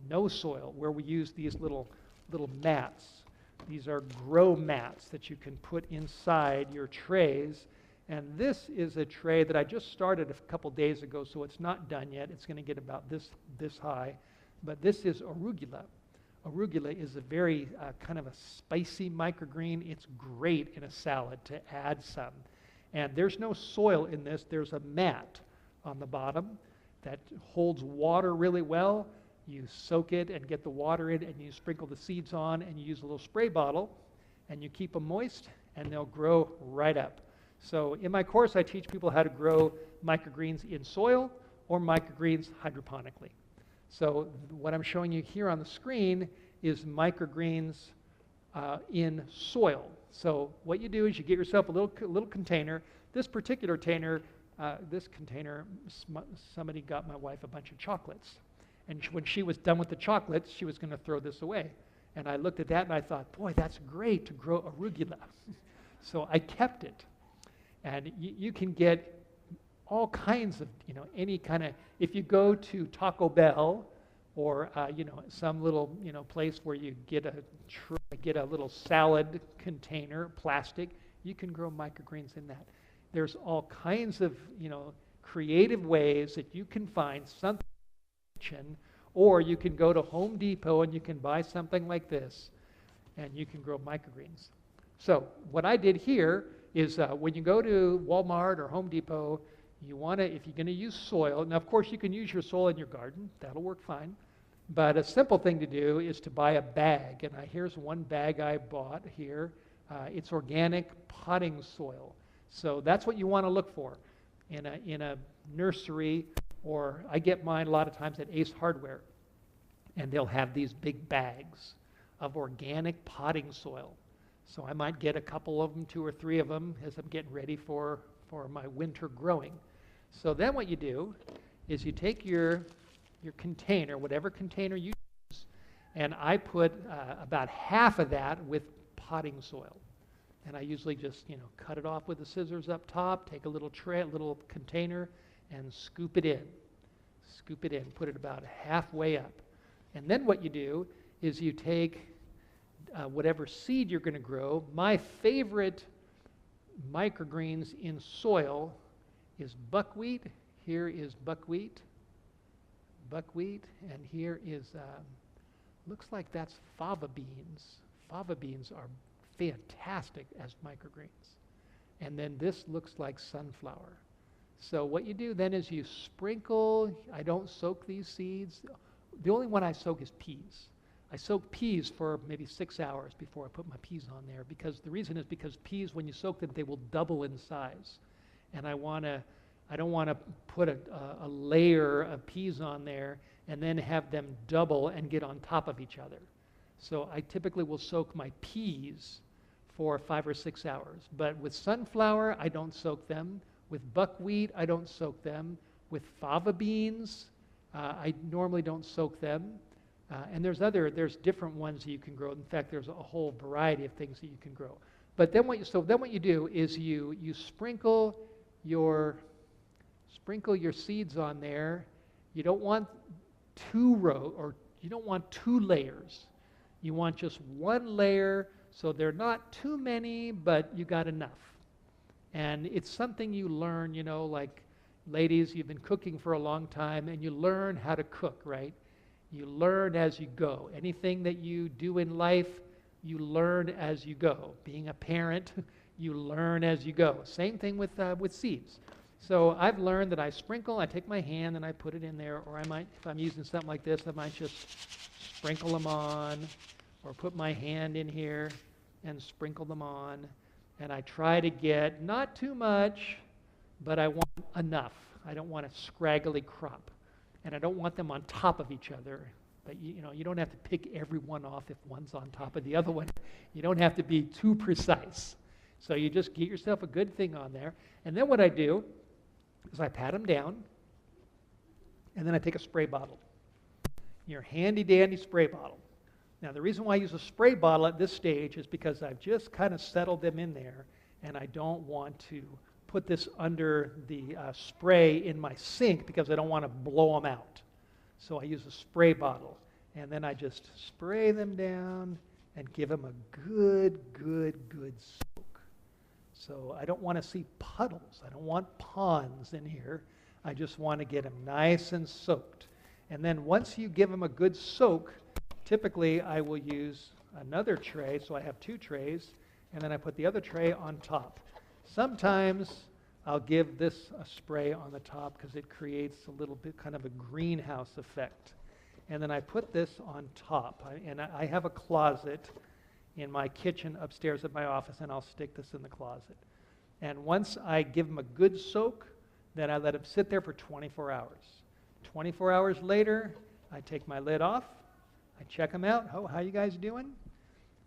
[SPEAKER 2] No soil, where we use these little mats. These are grow mats that you can put inside your trays. And this is a tray that I just started a couple days ago, so it's not done yet. It's going to get about this high. But this is arugula. Arugula is a very kind of a spicy microgreen. It's great in a salad to add some. And there's no soil in this. There's a mat on the bottom that holds water really well. You soak it and get the water in, and you sprinkle the seeds on, and you use a little spray bottle, and you keep them moist, and they'll grow right up. So in my course, I teach people how to grow microgreens in soil or microgreens hydroponically. So what I'm showing you here on the screen is microgreens in soil. So what you do is you get yourself a little container. This particular container, somebody got my wife a bunch of chocolates. And when she was done with the chocolates, she was going to throw this away. And I looked at that and I thought, boy, that's great to grow arugula. So I kept it. And you can get all kinds of, any kind of, if you go to Taco Bell or, some little, place where you get a little salad container, plastic, you can grow microgreens in that. There's all kinds of, creative ways that you can find something, or you can go to Home Depot and you can buy something like this, and you can grow microgreens. So what I did here is when you go to Walmart or Home Depot, you want to, if you're going to use soil, now of course you can use your soil in your garden, that'll work fine, but a simple thing to do is to buy a bag, and here's one bag I bought here. It's organic potting soil. So that's what you want to look for in a nursery, or I get mine a lot of times at Ace Hardware, and they'll have these big bags of organic potting soil. So I might get a couple of them, 2 or 3 of them, as I'm getting ready for my winter growing. So then what you do is you take your container, whatever container you use, and I put about half of that with potting soil. And I usually just, cut it off with the scissors up top, take a little tray, a little container, and scoop it in. Scoop it in, put it about halfway up. And then what you do is you take whatever seed you're going to grow. My favorite microgreens in soil is buckwheat. Here is buckwheat, and here is, looks like that's fava beans. Fava beans are fantastic as microgreens. And then this looks like sunflower. So what you do then is you sprinkle. I don't soak these seeds. The only one I soak is peas. I soak peas for maybe 6 hours before I put my peas on there, because the reason is because peas, when you soak them, they will double in size. And I don't want to put a layer of peas on there and then have them double and get on top of each other. So I typically will soak my peas for 5 or 6 hours. But with sunflower, I don't soak them. With buckwheat, I don't soak them. With fava beans, I normally don't soak them. And there's different ones that you can grow. In fact, there's a whole variety of things that you can grow. But then what you do is you sprinkle your seeds on there. You don't want two layers. You want just one layer, so they're not too many, but you got enough. And it's something you learn, like ladies, you've been cooking for a long time, and you learn how to cook, right? You learn as you go. Anything that you do in life, you learn as you go. Being a parent, you learn as you go. Same thing with seeds. So I've learned that I take my hand and I put it in there, or I might, if I'm using something like this, I might just sprinkle them on, or put my hand in here and sprinkle them on. And I try to get not too much, but I want enough. I don't want a scraggly crop. And I don't want them on top of each other. But you don't have to pick every one off if one's on top of the other one. You don't have to be too precise. So you just get yourself a good thing on there. And then what I do is I pat them down, and then I take a spray bottle. Your handy-dandy spray bottle. Now, the reason why I use a spray bottle at this stage is because I've just kind of settled them in there, and I don't want to put this under the spray in my sink because I don't want to blow them out. So I use a spray bottle, and then I just spray them down and give them a good soak. So I don't want to see puddles. I don't want ponds in here. I just want to get them nice and soaked. And then once you give them a good soak, typically I will use another tray, so I have 2 trays, and then I put the other tray on top. Sometimes I'll give this a spray on the top because it creates a little bit kind of a greenhouse effect. And then I put this on top. I have a closet in my kitchen upstairs at my office, and I'll stick this in the closet. And once I give them a good soak, then I let them sit there for 24 hours. 24 hours later, I take my lid off, I check them out. Oh, how you guys doing?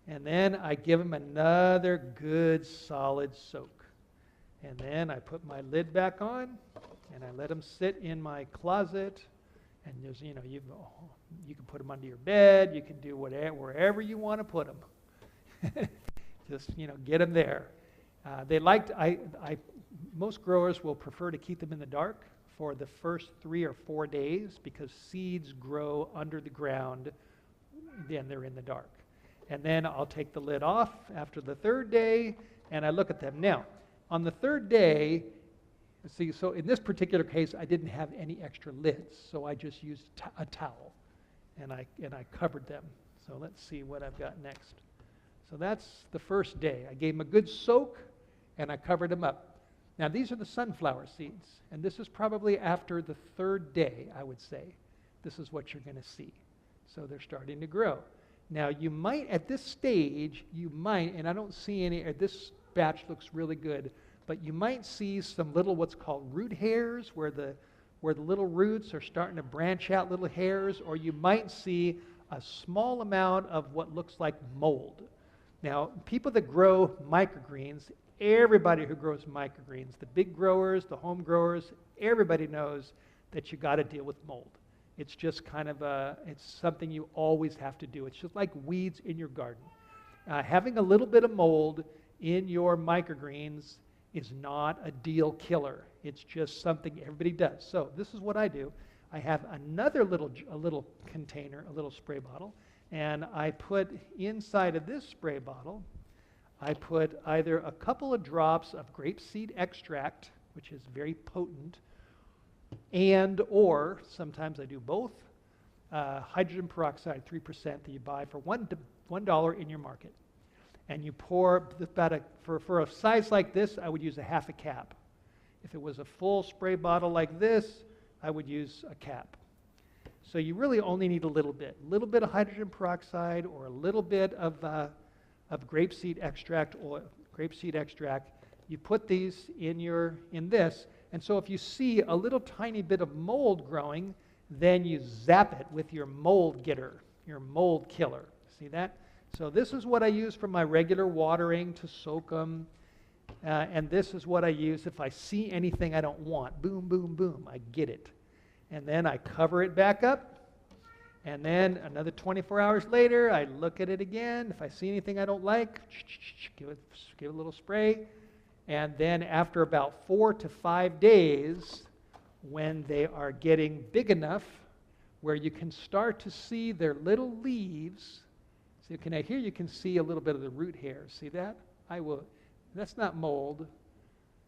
[SPEAKER 2] And then I give them another good solid soak. And then I put my lid back on, and I let them sit in my closet. And there's, you can put them under your bed. You can do wherever you want to put them. Just, get them there. Most growers will prefer to keep them in the dark for the first 3 or 4 days because seeds grow under the ground, then they're in the dark. And then I'll take the lid off after the 3rd day, and I look at them. Now, on the 3rd day, so in this particular case, I didn't have any extra lids, so I just used a towel, and I covered them. So let's see what I've got next. So that's the 1st day. I gave them a good soak, and I covered them up. Now, these are the sunflower seeds, and this is probably after the 3rd day, I would say. This is what you're going to see. So they're starting to grow. Now, you might, at this stage, and I don't see any, this batch looks really good, but you might see some little what's called root hairs where the little roots are starting to branch out, little hairs, or you might see a small amount of what looks like mold. Now, people that grow microgreens, everybody who grows microgreens, the big growers, the home growers, everybody knows that you got to deal with mold. It's just kind of it's something you always have to do. It's just like weeds in your garden. Having a little bit of mold in your microgreens is not a deal killer. It's just something everybody does. So this is what I do. I have another little container, a little spray bottle, and I put inside of this spray bottle I put either a couple of drops of grapeseed extract, which is very potent, and or sometimes I do both, hydrogen peroxide 3% that you buy for $1 in your market. And you pour about for a size like this, I would use a half a cap. If it was a full spray bottle like this, I would use a cap. So you really only need a little bit of hydrogen peroxide or a little bit of grapeseed extract or grapeseed extract. You put these in this, and so if you see a little tiny bit of mold growing, then you zap it with your mold getter, your mold killer. See that? So this is what I use for my regular watering to soak them, and this is what I use if I see anything I don't want. Boom, boom, boom, I get it. And then I cover it back up, and then another 24 hours later, I look at it again. If I see anything I don't like, give it a little spray. And then after about 4 to 5 days, when they are getting big enough where you can start to see their little leaves, so here you can see a little bit of the root hairs. See that? That's not mold.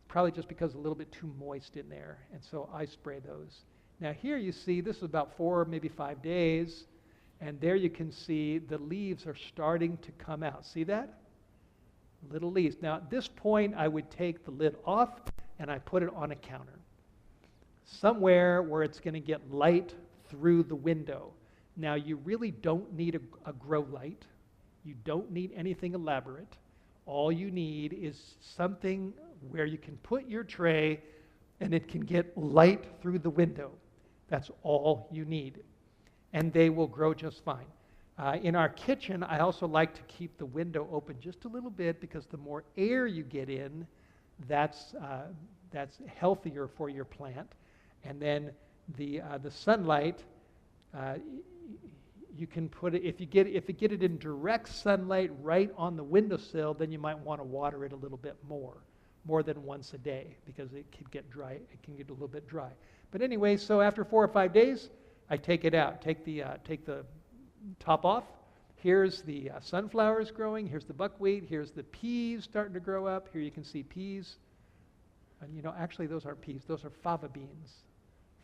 [SPEAKER 2] Probably just because it's a little bit too moist in there, and so I spray those. Now here you see, this is about 4, maybe 5 days, and there you can see the leaves are starting to come out. See that? Little leaves. Now at this point, I would take the lid off and I put it on a counter, somewhere where it's going to get light through the window. Now you really don't need a grow light. You don't need anything elaborate. All you need is something where you can put your tray and it can get light through the window. That's all you need. And they will grow just fine. In our kitchen, I also like to keep the window open just a little bit because the more air you get in, that's healthier for your plant. And then the sunlight, you can put it, if you get it in direct sunlight right on the windowsill, then you might want to water it a little bit more than once a day, because it can get dry. It can get a little bit dry. But anyway, so after 4 or 5 days, I take it out. Take the top off. Here's the sunflowers growing. Here's the buckwheat. Here's the peas starting to grow up. Here you can see peas. And actually those aren't peas. Those are fava beans.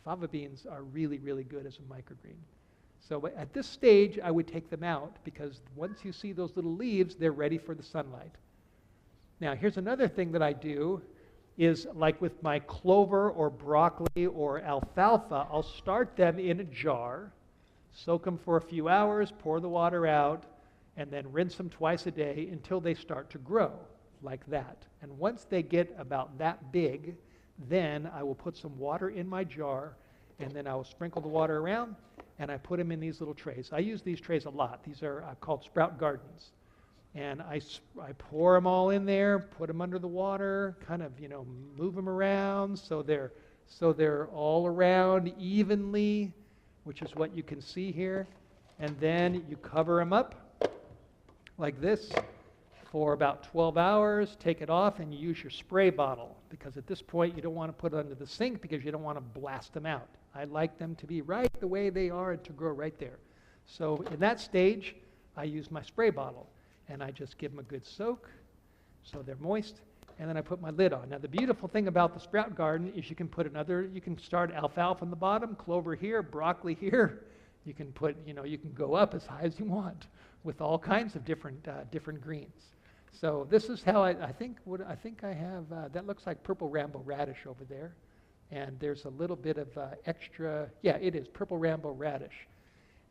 [SPEAKER 2] Fava beans are really, really good as a microgreen. So at this stage, I would take them out, because once you see those little leaves, they're ready for the sunlight. Now, here's another thing that I do is, like with my clover or broccoli or alfalfa, I'll start them in a jar, soak them for a few hours, pour the water out, and then rinse them twice a day until they start to grow like that. And once they get about that big, then I will put some water in my jar, and then I will sprinkle the water around, and I put them in these little trays. I use these trays a lot. These are called Sprout Gardens. And I pour them all in there, put them under the water, kind of, move them around so they're all around evenly, which is what you can see here. And then you cover them up like this for about 12 hours, take it off, and you use your spray bottle, because at this point you don't want to put it under the sink because you don't want to blast them out. I like them to be right the way they are and to grow right there. So in that stage, I use my spray bottle, and I just give them a good soak so they're moist, and then I put my lid on. Now the beautiful thing about the sprout garden is you can start alfalfa on the bottom, clover here, broccoli here. You can put, you can go up as high as you want with all kinds of different greens. So this is how I think I have, that looks like purple rambo radish over there. And there's a little bit of extra, yeah, it is purple rambo radish.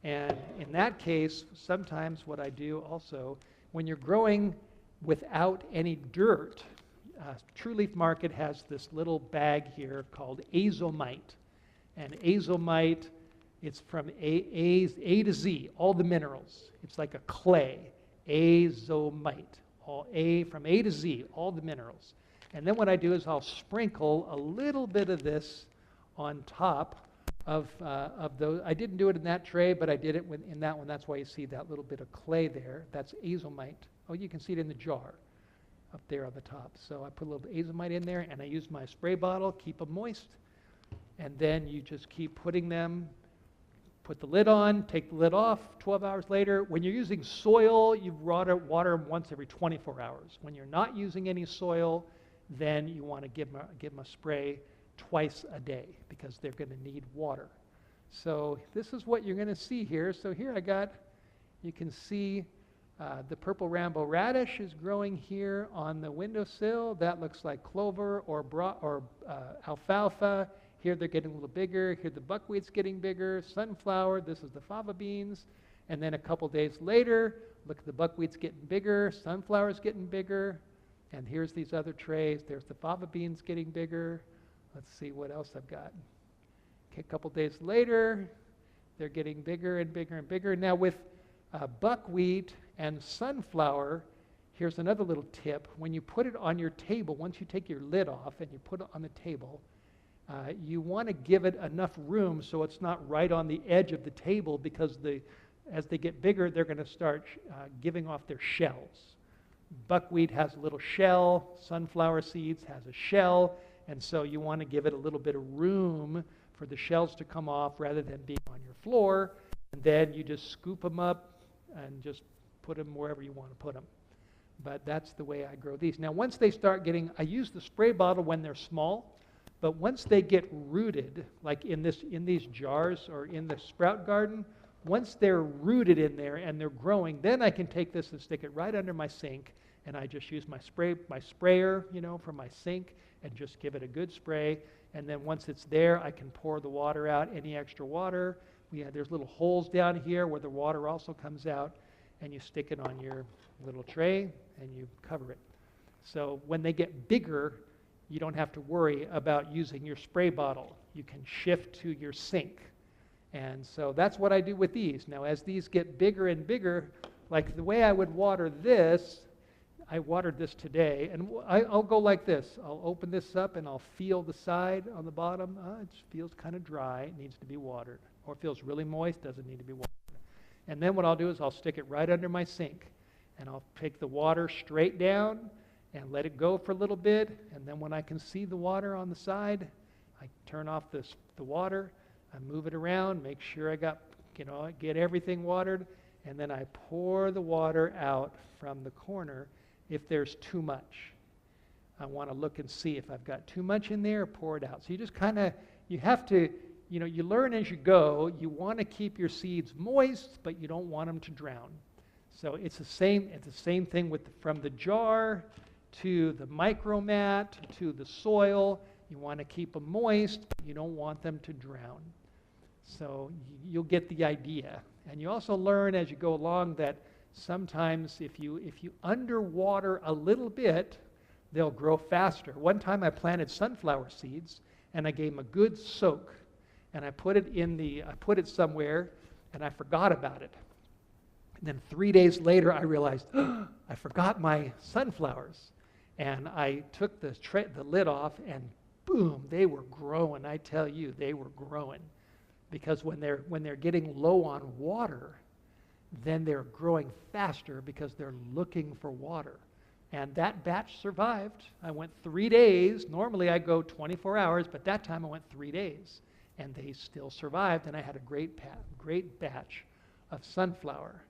[SPEAKER 2] And in that case, sometimes what I do also, when you're growing without any dirt, True Leaf Market has this little bag here called azomite. And azomite, it's from A to Z, all the minerals. It's like a clay, azomite, from A to Z, all the minerals. And then what I do is I'll sprinkle a little bit of this on top of those. I didn't do it in that tray, but I did it in that one. That's why you see that little bit of clay there. That's azomite. Oh, you can see it in the jar up there on the top. So I put a little azomite in there, and I use my spray bottle, keep them moist, and then you just keep putting them put the lid on, take the lid off 12 hours later. When you're using soil, you water them once every 24 hours. When you're not using any soil, then you want to give them a spray twice a day because they're going to need water. So this is what you're going to see here. So here you can see the purple Rambo radish is growing here on the windowsill. That looks like clover or alfalfa. Here they're getting a little bigger. Here the buckwheat's getting bigger. Sunflower, this is the fava beans. And then a couple days later, look, the buckwheat's getting bigger. Sunflower's getting bigger. And here's these other trays. There's the fava beans getting bigger. Let's see what else I've got. Okay, a couple days later, they're getting bigger and bigger and bigger. Now with buckwheat and sunflower, here's another little tip. When you put it on your table, once you take your lid off and you put it on the table, you want to give it enough room so it's not right on the edge of the table, because as they get bigger, they're going to start giving off their shells. Buckwheat has a little shell, sunflower seeds has a shell, and so you want to give it a little bit of room for the shells to come off rather than being on your floor. And then you just scoop them up and just put them wherever you want to put them. But that's the way I grow these. Now once they start getting, I use the spray bottle when they're small, but once they get rooted, like in these jars or in the sprout garden, once they're rooted in there and they're growing, then I can take this and stick it right under my sink, and I just use my sprayer, from my sink, and just give it a good spray. And then once it's there, I can pour the water out, any extra water. There's little holes down here where the water also comes out, and you stick it on your little tray and you cover it. So when they get bigger, you don't have to worry about using your spray bottle. You can shift to your sink. And so that's what I do with these. Now as these get bigger and bigger, like the way I would water this, I watered this today, and I'll go like this. I'll open this up and I'll feel the side on the bottom. It feels kind of dry, it needs to be watered. Or it feels really moist, doesn't need to be watered. And then what I'll do is I'll stick it right under my sink, and I'll take the water straight down and let it go for a little bit, and then when I can see the water on the side, I turn off the water, I move it around, make sure I get everything watered, and then I pour the water out from the corner if there's too much. I want to look and see if I've got too much in there, pour it out. So you just you have to, you learn as you go. You want to keep your seeds moist, but you don't want them to drown. So it's the same thing from the jar to the micromat to the soil. You want to keep them moist, but you don't want them to drown. So you'll get the idea. And you also learn as you go along that sometimes if you underwater a little bit, they'll grow faster. One time I planted sunflower seeds and I gave them a good soak, and I put it somewhere and I forgot about it. And then 3 days later I realized, I forgot my sunflowers. And I took the lid off, and boom, they were growing. I tell you, they were growing. Because when they're getting low on water, then they're growing faster because they're looking for water. And that batch survived. I went 3 days. Normally I go 24 hours, but that time I went 3 days. And they still survived, and I had a great batch of sunflower.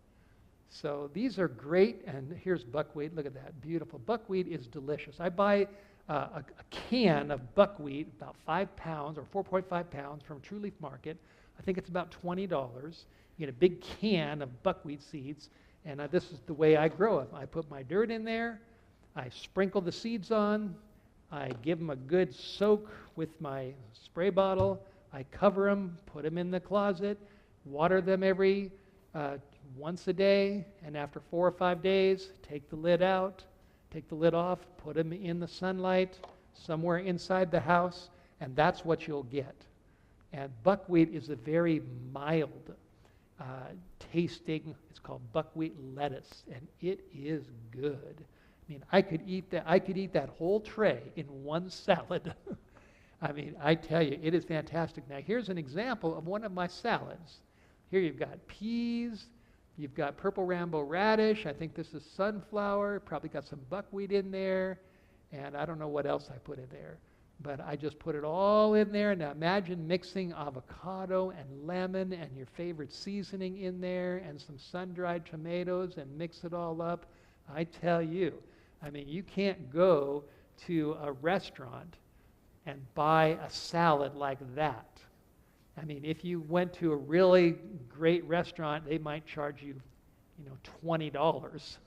[SPEAKER 2] So these are great, and here's buckwheat. Look at that, beautiful. Buckwheat is delicious. I buy a can of buckwheat, about 5 pounds or 4.5 pounds from True Leaf Market. I think it's about $20. You get a big can of buckwheat seeds, and this is the way I grow them. I put my dirt in there, I sprinkle the seeds on, I give them a good soak with my spray bottle, I cover them, put them in the closet, water them every once a day, and after 4 or 5 days, take the lid out, take the lid off, put them in the sunlight somewhere inside the house, and that's what you'll get. And buckwheat is a very mild tasting, it's called buckwheat lettuce, and it is good. I mean, I could eat that whole tray in one salad. I mean, I tell you, it is fantastic. Now, here's an example of one of my salads. Here you've got peas, you've got purple Rambo radish, I think this is sunflower, probably got some buckwheat in there, and I don't know what else I put in there. But I just put it all in there. Now imagine mixing avocado and lemon and your favorite seasoning in there and some sun-dried tomatoes and mix it all up. I tell you, I mean, you can't go to a restaurant and buy a salad like that. I mean, if you went to a really great restaurant, they might charge you, $20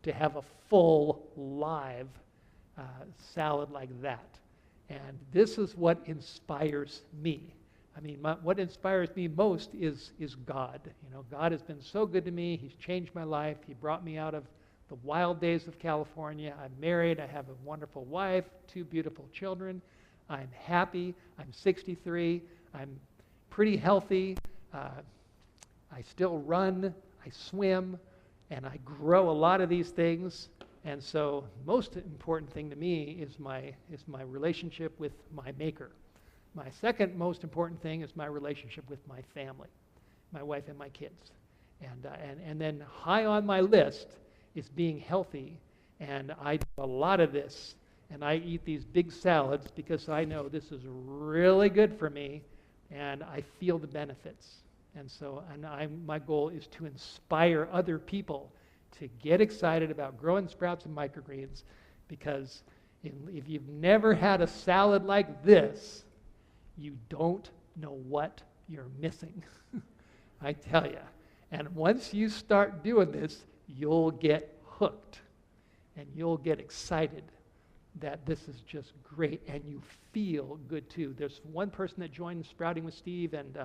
[SPEAKER 2] to have a full live salad like that. And this is what inspires me. I mean, what inspires me most is God. God has been so good to me. He's changed my life. He brought me out of the wild days of California. I'm married. I have a wonderful wife, 2 beautiful children. I'm happy. I'm 63. I'm pretty healthy. I still run. I swim. And I grow a lot of these things. And so most important thing to me is my relationship with my Maker. My second most important thing is my relationship with my family, my wife and my kids. And then high on my list is being healthy. And I do a lot of this. And I eat these big salads because I know this is really good for me. And I feel the benefits. And so my goal is to inspire other people to get excited about growing sprouts and microgreens, because if you've never had a salad like this, you don't know what you're missing. I tell you. And once you start doing this, you'll get hooked and you'll get excited that this is just great, and you feel good too. There's one person that joined Sprouting with Steve, and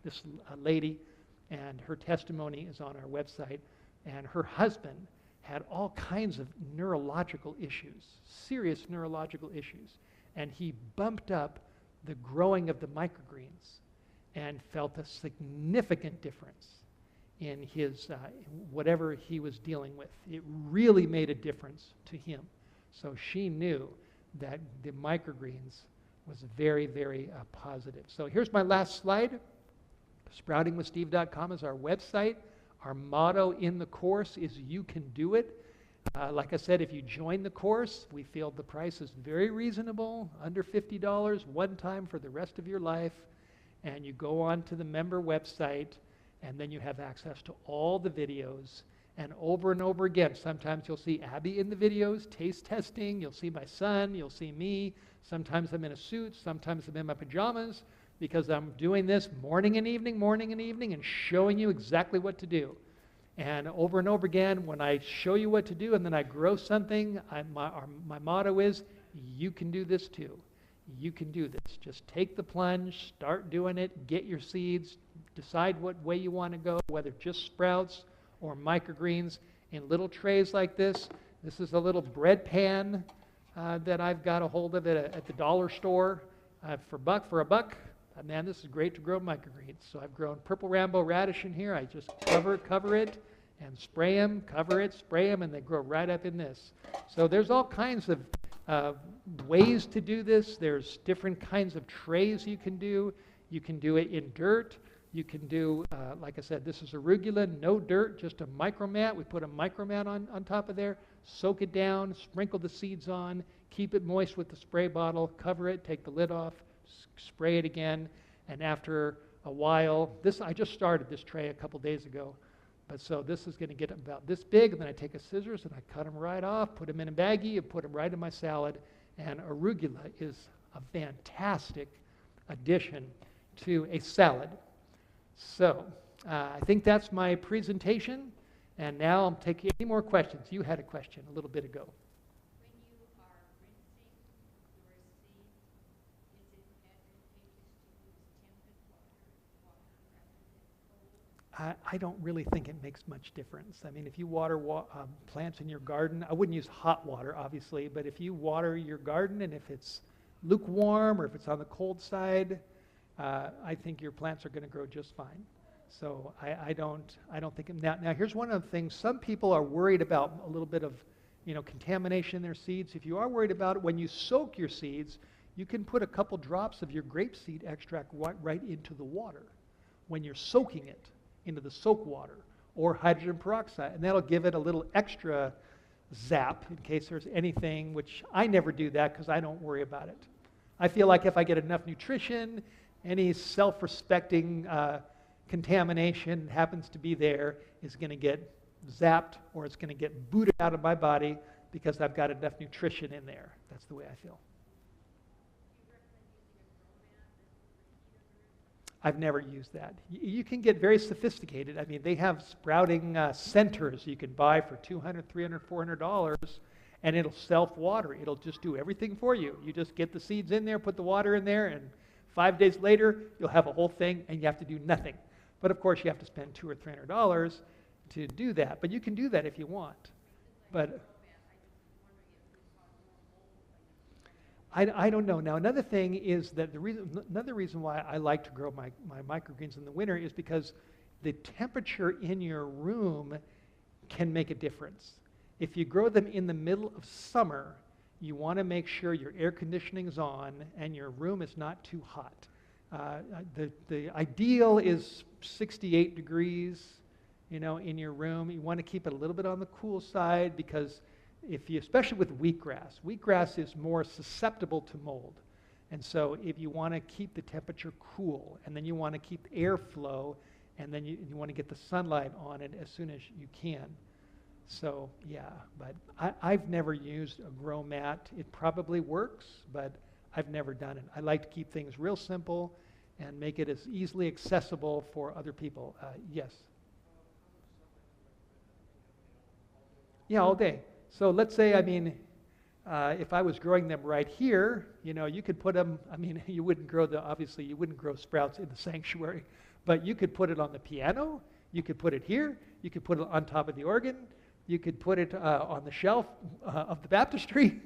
[SPEAKER 2] this lady, and her testimony is on our website. And her husband had all kinds of neurological issues, serious neurological issues. And he bumped up the growing of the microgreens and felt a significant difference in his whatever he was dealing with. It really made a difference to him. So she knew that the microgreens was very, very positive. So here's my last slide. SproutingWithSteve.com is our website. Our motto in the course is "You can do it." Like I said, if you join the course, we feel the price is very reasonable, under $50, one time for the rest of your life. And you go on to the member website, and then you have access to all the videos. And over again, sometimes you'll see Abby in the videos, taste testing. You'll see my son. You'll see me. Sometimes I'm in a suit. Sometimes I'm in my pajamas, because I'm doing this morning and evening, and showing you exactly what to do. And over again, when I show you what to do and then I grow something, my motto is, you can do this too. You can do this. Just take the plunge, start doing it, get your seeds, decide what way you want to go, whether just sprouts or microgreens in little trays like this. This is a little bread pan that I've got a hold of at the dollar store for a buck. Man, this is great to grow microgreens. So I've grown purple Rambo radish in here. I just cover it, and spray them, cover it, spray them, and they grow right up in this. So there's all kinds of ways to do this. There's different kinds of trays you can do. You can do it in dirt. You can do, like I said, this is arugula, no dirt, just a micromat. We put a micromat on top of there, soak it down, sprinkle the seeds on, keep it moist with the spray bottle, cover it, take the lid off, spray it again, and after a while, I just started this tray a couple days ago, but so this is going to get about this big, and then I take a scissors and I cut them right off, put them in a baggie, and put them right in my salad. And arugula is a fantastic addition to a salad. So I think that's my presentation, and now I'm taking any more questions. You had a question a little bit ago. I don't really think it makes much difference. I mean, if you water plants in your garden, I wouldn't use hot water, obviously, but if you water your garden and if it's lukewarm or if it's on the cold side, I think your plants are going to grow just fine. So I don't think. Now here's one of the things. Some people are worried about a little bit of, contamination in their seeds. If you are worried about it, when you soak your seeds, you can put a couple drops of your grapeseed extract right into the water when you're soaking it into the soak water, or hydrogen peroxide, and that'll give it a little extra zap in case there's anything, which I never do that because I don't worry about it. I feel like if I get enough nutrition, any self-respecting contamination happens to be there is going to get zapped or it's going to get booted out of my body because I've got enough nutrition in there. That's the way I feel. I've never used that. You can get very sophisticated. I mean, they have sprouting centers you can buy for $200, $300, $400, and it'll self-water. It'll just do everything for you. You just get the seeds in there, put the water in there, and 5 days later, you'll have a whole thing, and you have to do nothing. But of course, you have to spend $200 or $300 to do that. But you can do that if you want. But I don't know. Now, another thing is that another reason why I like to grow my microgreens in the winter is because the temperature in your room can make a difference. If you grow them in the middle of summer, you want to make sure your air conditioning is on and your room is not too hot. The ideal is 68 degrees, in your room. You want to keep it a little bit on the cool side because especially with wheatgrass is more susceptible to mold. And so if you want to keep the temperature cool, and then you want to keep airflow, and then you want to get the sunlight on it as soon as you can. So, yeah, but I've never used a grow mat. It probably works, but I've never done it. I like to keep things real simple and make it as easily accessible for other people. Yes? Yeah, all day. So let's say, if I was growing them right here, you could put them, you wouldn't grow sprouts in the sanctuary, but you could put it on the piano, you could put it here, you could put it on top of the organ, you could put it on the shelf of the baptistry,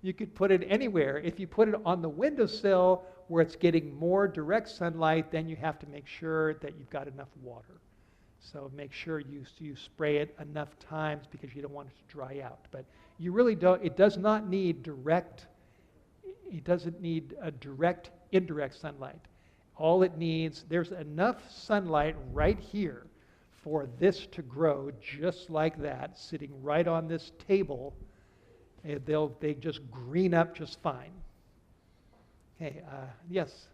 [SPEAKER 2] you could put it anywhere. If you put it on the windowsill where it's getting more direct sunlight, then you have to make sure that you've got enough water. So make sure you spray it enough times because you don't want it to dry out. But you really don't, it doesn't need a direct, indirect sunlight. All it needs, there's enough sunlight right here for this to grow just like that, sitting right on this table. They just green up just fine. Okay, yes?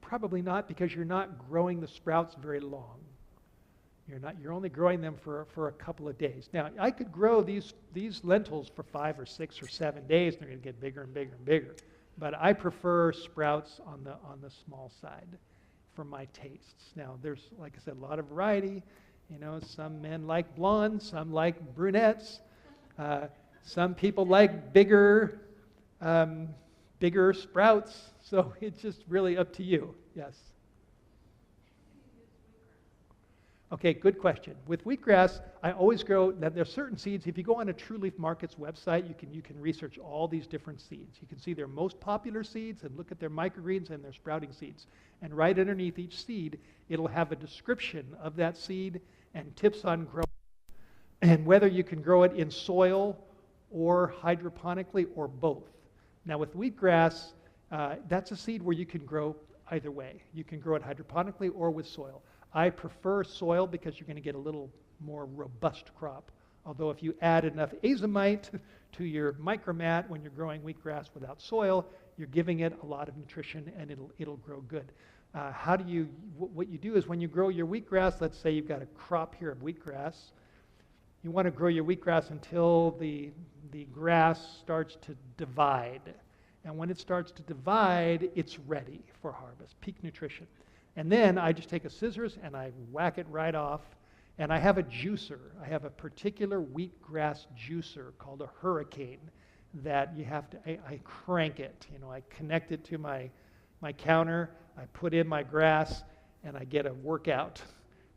[SPEAKER 2] Probably not, because you're not growing the sprouts very long. You're only growing them for a couple of days. Now, I could grow these lentils for 5 or 6 or 7 days, and they're going to get bigger and bigger and bigger. But I prefer sprouts on the small side for my tastes. Now, there's, like I said, a lot of variety. Some men like blondes, some like brunettes. Some people like bigger sprouts. So it's just really up to you. Yes. Okay, good question. With wheatgrass, I always grow that there's certain seeds. If you go on a True Leaf Market's website, you can research all these different seeds. You can see their most popular seeds and look at their microgreens and their sprouting seeds. And right underneath each seed, it'll have a description of that seed and tips on growing, and whether you can grow it in soil or hydroponically or both. Now with wheatgrass, that's a seed where you can grow either way. You can grow it hydroponically or with soil. I prefer soil because you're going to get a little more robust crop. Although if you add enough azomite to your micromat when you're growing wheatgrass without soil, you're giving it a lot of nutrition and it'll grow good. What you do is when you grow your wheatgrass, let's say you've got a crop here of wheatgrass, you want to grow your wheatgrass until the grass starts to divide. And when it starts to divide, it's ready for harvest, peak nutrition. And then I just take a scissors and I whack it right off. And I have a juicer. I have a particular wheatgrass juicer called a Hurricane that I crank it. I connect it to my counter, I put in my grass, and I get a workout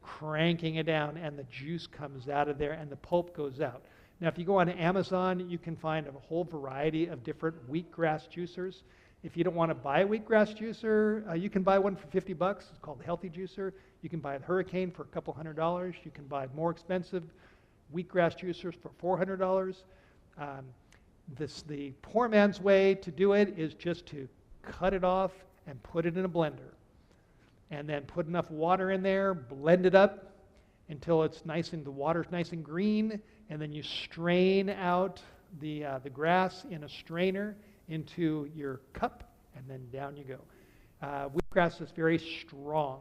[SPEAKER 2] cranking it down, and the juice comes out of there and the pulp goes out. Now, if you go on Amazon, you can find a whole variety of different wheatgrass juicers. If you don't want to buy a wheatgrass juicer, you can buy one for $50. It's called Healthy Juicer. You can buy a Hurricane for a couple $100. You can buy more expensive wheatgrass juicers for $400. The poor man's way to do it is just to cut it off and put it in a blender. And then put enough water in there, blend it up, until it's the water's nice and green, and then you strain out the grass in a strainer into your cup, and then down you go. Wheatgrass is very strong,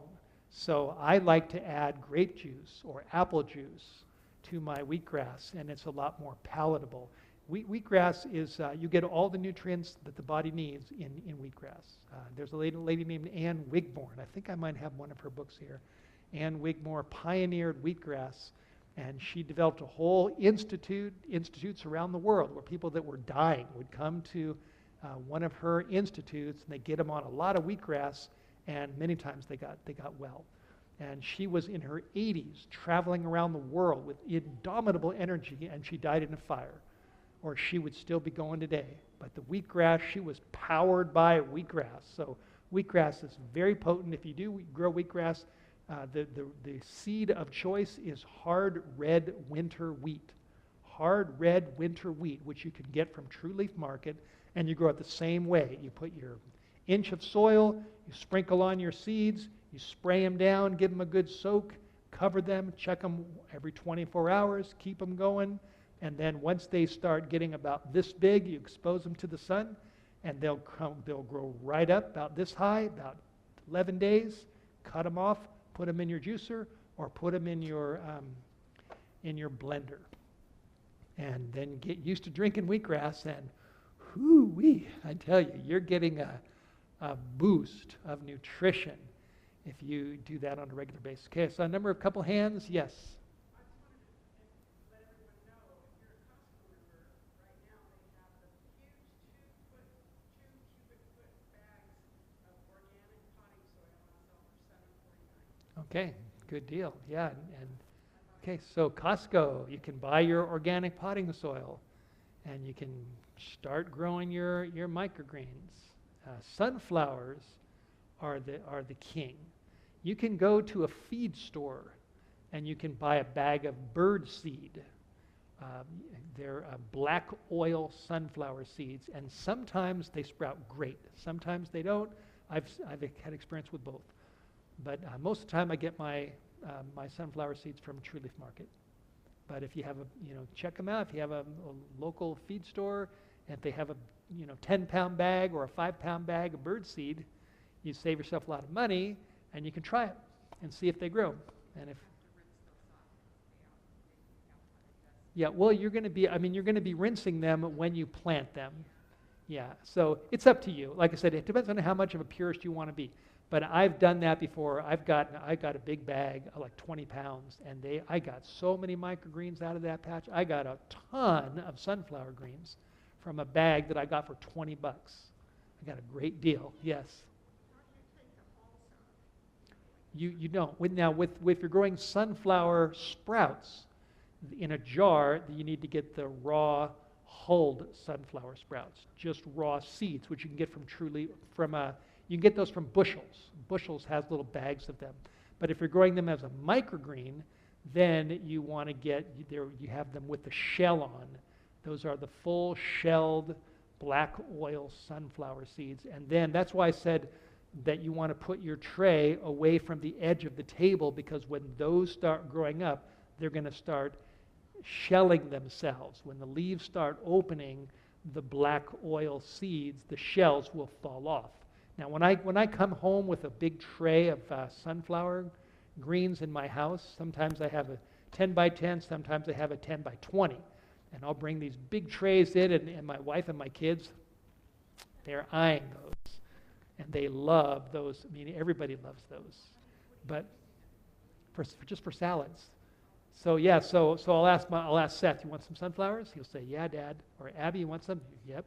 [SPEAKER 2] so I like to add grape juice or apple juice to my wheatgrass, and it's a lot more palatable. Wheatgrass is, you get all the nutrients that the body needs in wheatgrass. There's a lady named Ann Wigmore. I think I might have one of her books here. Ann Wigmore pioneered wheatgrass, and she developed a whole institutes around the world where people that were dying would come to one of her institutes, and they get them on a lot of wheatgrass, and many times they got well. And she was in her 80s traveling around the world with indomitable energy, and she died in a fire. Or she would still be going today. But the wheatgrass, she was powered by wheatgrass. So wheatgrass is very potent. If you do grow wheatgrass, the seed of choice is hard red winter wheat. Hard red winter wheat, which you can get from True Leaf Market, and you grow it the same way. You put your inch of soil, you sprinkle on your seeds, you spray them down, give them a good soak, cover them, check them every 24 hours, keep them going. And then once they start getting about this big, you expose them to the sun, and they'll grow right up about this high, about 11 days. Cut them off, put them in your juicer, or put them in your blender. And then get used to drinking wheatgrass, and whoo-wee, I tell you, you're getting a boost of nutrition if you do that on a regular basis. Okay, so a couple hands, yes. Okay, good deal. Yeah, and okay, so Costco, you can buy your organic potting soil, and you can start growing your microgreens. Sunflowers are the king. You can go to a feed store, and you can buy a bag of bird seed. They're black oil sunflower seeds, and sometimes they sprout great. Sometimes they don't. I've had experience with both. But most of the time I get my sunflower seeds from True Leaf Market. But if you have check them out. If you have a local feed store, and if they have a 10-pound bag or a 5-pound bag of bird seed, you save yourself a lot of money, and you can try it and see if they grow. And if well, you're going to be rinsing them when you plant them. Yeah, so it's up to you. Like I said, it depends on how much of a purist you want to be. But I've done that before. I got a big bag of like 20 pounds, and I got so many microgreens out of that patch. I got a ton of sunflower greens from a bag that I got for 20 bucks. I got a great deal. Yes. You don't. If you're growing sunflower sprouts in a jar, you need to get the raw hulled sunflower sprouts, just raw seeds, which you can get from you can get those from Bushels. Bushels has little bags of them. But if you're growing them as a microgreen, then you want to you have them with the shell on. Those are the full shelled black oil sunflower seeds. And then that's why I said that you want to put your tray away from the edge of the table, because when those start growing up, they're going to start shelling themselves. When the leaves start opening, the black oil seeds, the shells will fall off. Now, when I come home with a big tray of sunflower greens in my house, sometimes I have a 10 by 10, sometimes I have a 10 by 20. And I'll bring these big trays in, and my wife and my kids, they're eyeing those. And they love those. I mean, everybody loves those. But just for salads. So yeah, so I'll ask Seth, you want some sunflowers? He'll say, yeah, Dad. Or Abby, you want some? Yep.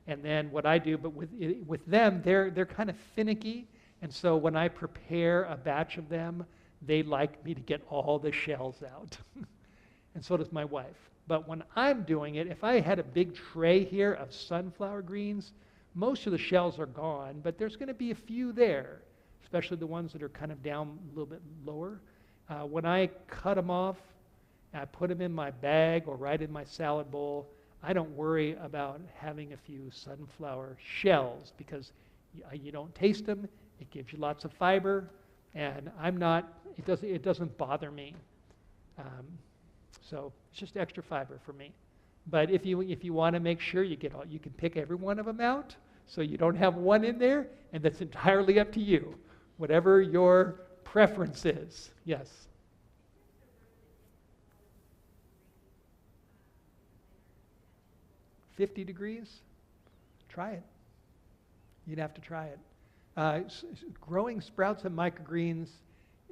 [SPEAKER 2] And then what I do, but with them, they're kind of finicky, and so when I prepare a batch of them, they like me to get all the shells out, and so does my wife. But when I'm doing it, if I had a big tray here of sunflower greens, most of the shells are gone, but there's going to be a few there, especially the ones that are kind of down a little bit lower. When I cut them off, I put them in my bag or right in my salad bowl. I don't worry about having a few sunflower shells, because you don't taste them. It gives you lots of fiber, and it doesn't bother me. So it's just extra fiber for me. But if you want to make sure you get all, you can pick every one of them out, so you don't have one in there, and that's entirely up to you, whatever your preference is. Yes. 50 degrees? Try it. You'd have to try it. Growing sprouts and microgreens,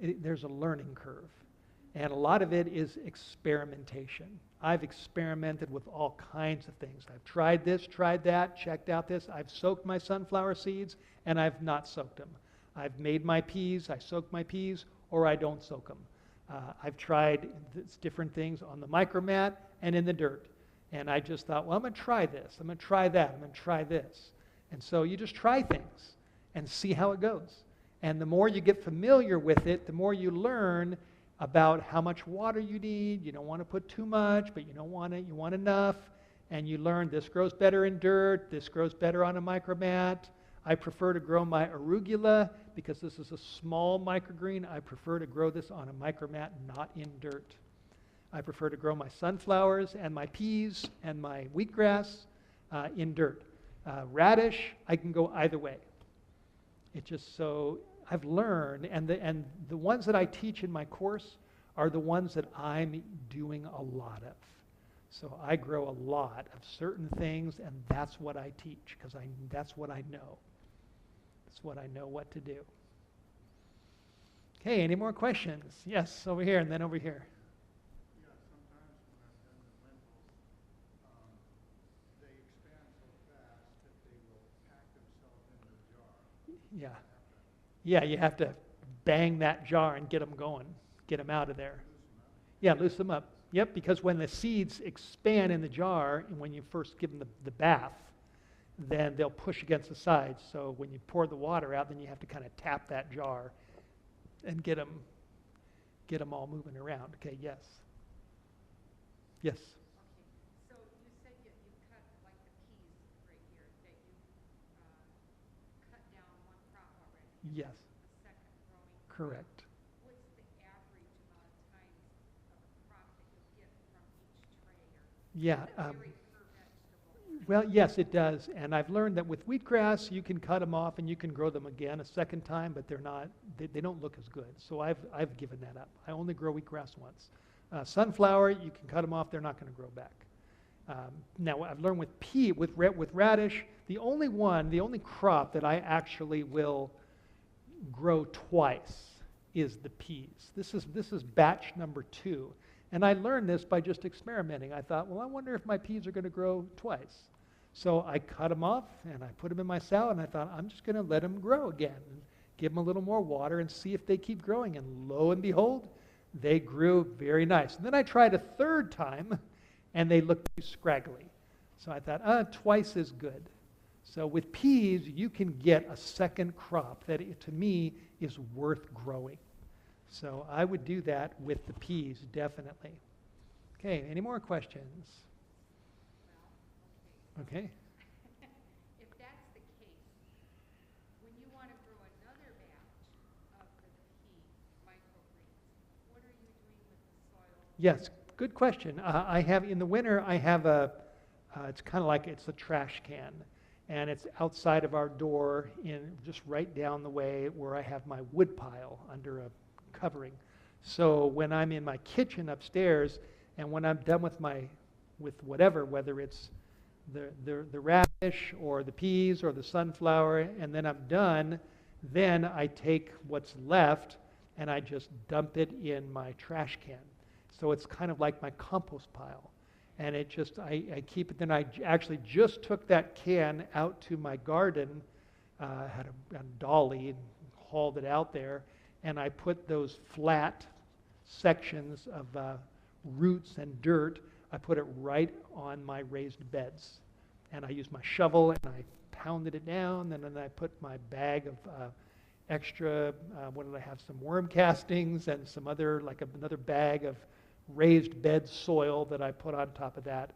[SPEAKER 2] there's a learning curve. And a lot of it is experimentation. I've experimented with all kinds of things. I've tried this, tried that, checked out this. I've soaked my sunflower seeds, and I've not soaked them. I've made my peas, I soak my peas, or I don't soak them. I've tried different things on the micromat and in the dirt. And I just thought, well, I'm going to try this. I'm going to try that. I'm going to try this. And so you just try things and see how it goes. And the more you get familiar with it, the more you learn about how much water you need. You don't want to put too much, but you don't want it. You want enough. And you learn this grows better in dirt. This grows better on a micromat. I prefer to grow my arugula because this is a small microgreen. I prefer to grow this on a micromat, not in dirt. I prefer to grow my sunflowers and my peas and my wheatgrass in dirt. Radish, I can go either way. It's just so I've learned, and the ones that I teach in my course are the ones that I'm doing a lot of. So I grow a lot of certain things, and that's what I teach because that's what I know. That's what I know what to do. Okay, any more questions? Yes, over here and then over here. Yeah. Yeah, you have to bang that jar and get them going, get them out of there. Yeah, loosen them up. Yep, because when the seeds expand in the jar, and when you first give them the bath, then they'll push against the sides. So when you pour the water out, then you have to kind of tap that jar and get them all moving around. Okay, yes. Yes.
[SPEAKER 3] Okay, so you said you cut like the peas right here, that you cut down one crop already.
[SPEAKER 2] Yes.
[SPEAKER 3] A second growing crop.
[SPEAKER 2] Correct.
[SPEAKER 3] What's the average amount of times of a crop that you'll get from each tray?
[SPEAKER 2] Yeah.
[SPEAKER 3] Vary per vegetable?
[SPEAKER 2] Well, yes, it does. And I've learned that with wheatgrass, you can cut them off and you can grow them again a second time, but they don't look as good. So I've given that up. I only grow wheatgrass once. Sunflower, you can cut them off; they're not going to grow back. Now, I've learned with radish, the only crop that I actually will grow twice is the peas. This is batch number 2, and I learned this by just experimenting. I thought, well, I wonder if my peas are going to grow twice. So I cut them off and I put them in my salad, and I thought, I'm just going to let them grow again, and give them a little more water and see if they keep growing. And lo and behold, they grew very nice. And then I tried a third time, and they looked too scraggly. So I thought, twice is good. So with peas, you can get a second crop that, to me, is worth growing. So I would do that with the peas, definitely. Okay, any more questions?
[SPEAKER 3] Well,
[SPEAKER 2] Okay.
[SPEAKER 3] if that's the case, when you want to grow another batch of the pea microgreens, what are you doing with the soil?
[SPEAKER 2] Yes, good question. I have, in the winter, I have it's kind of like it's a trash can. And it's outside of our door, just right down the way where I have my wood pile under a covering. So when I'm in my kitchen upstairs, and when I'm done with whatever, whether it's the radish or the peas or the sunflower, and then I'm done, then I take what's left and I just dump it in my trash can. So it's kind of like my compost pile. And it just, I keep it. Then I actually just took that can out to my garden, had a dolly and hauled it out there, and I put those flat sections of roots and dirt, I put it right on my raised beds. And I used my shovel and I pounded it down, and then I put my bag of extra, what did I have, some worm castings and some other, like another bag of raised bed soil that I put on top of that.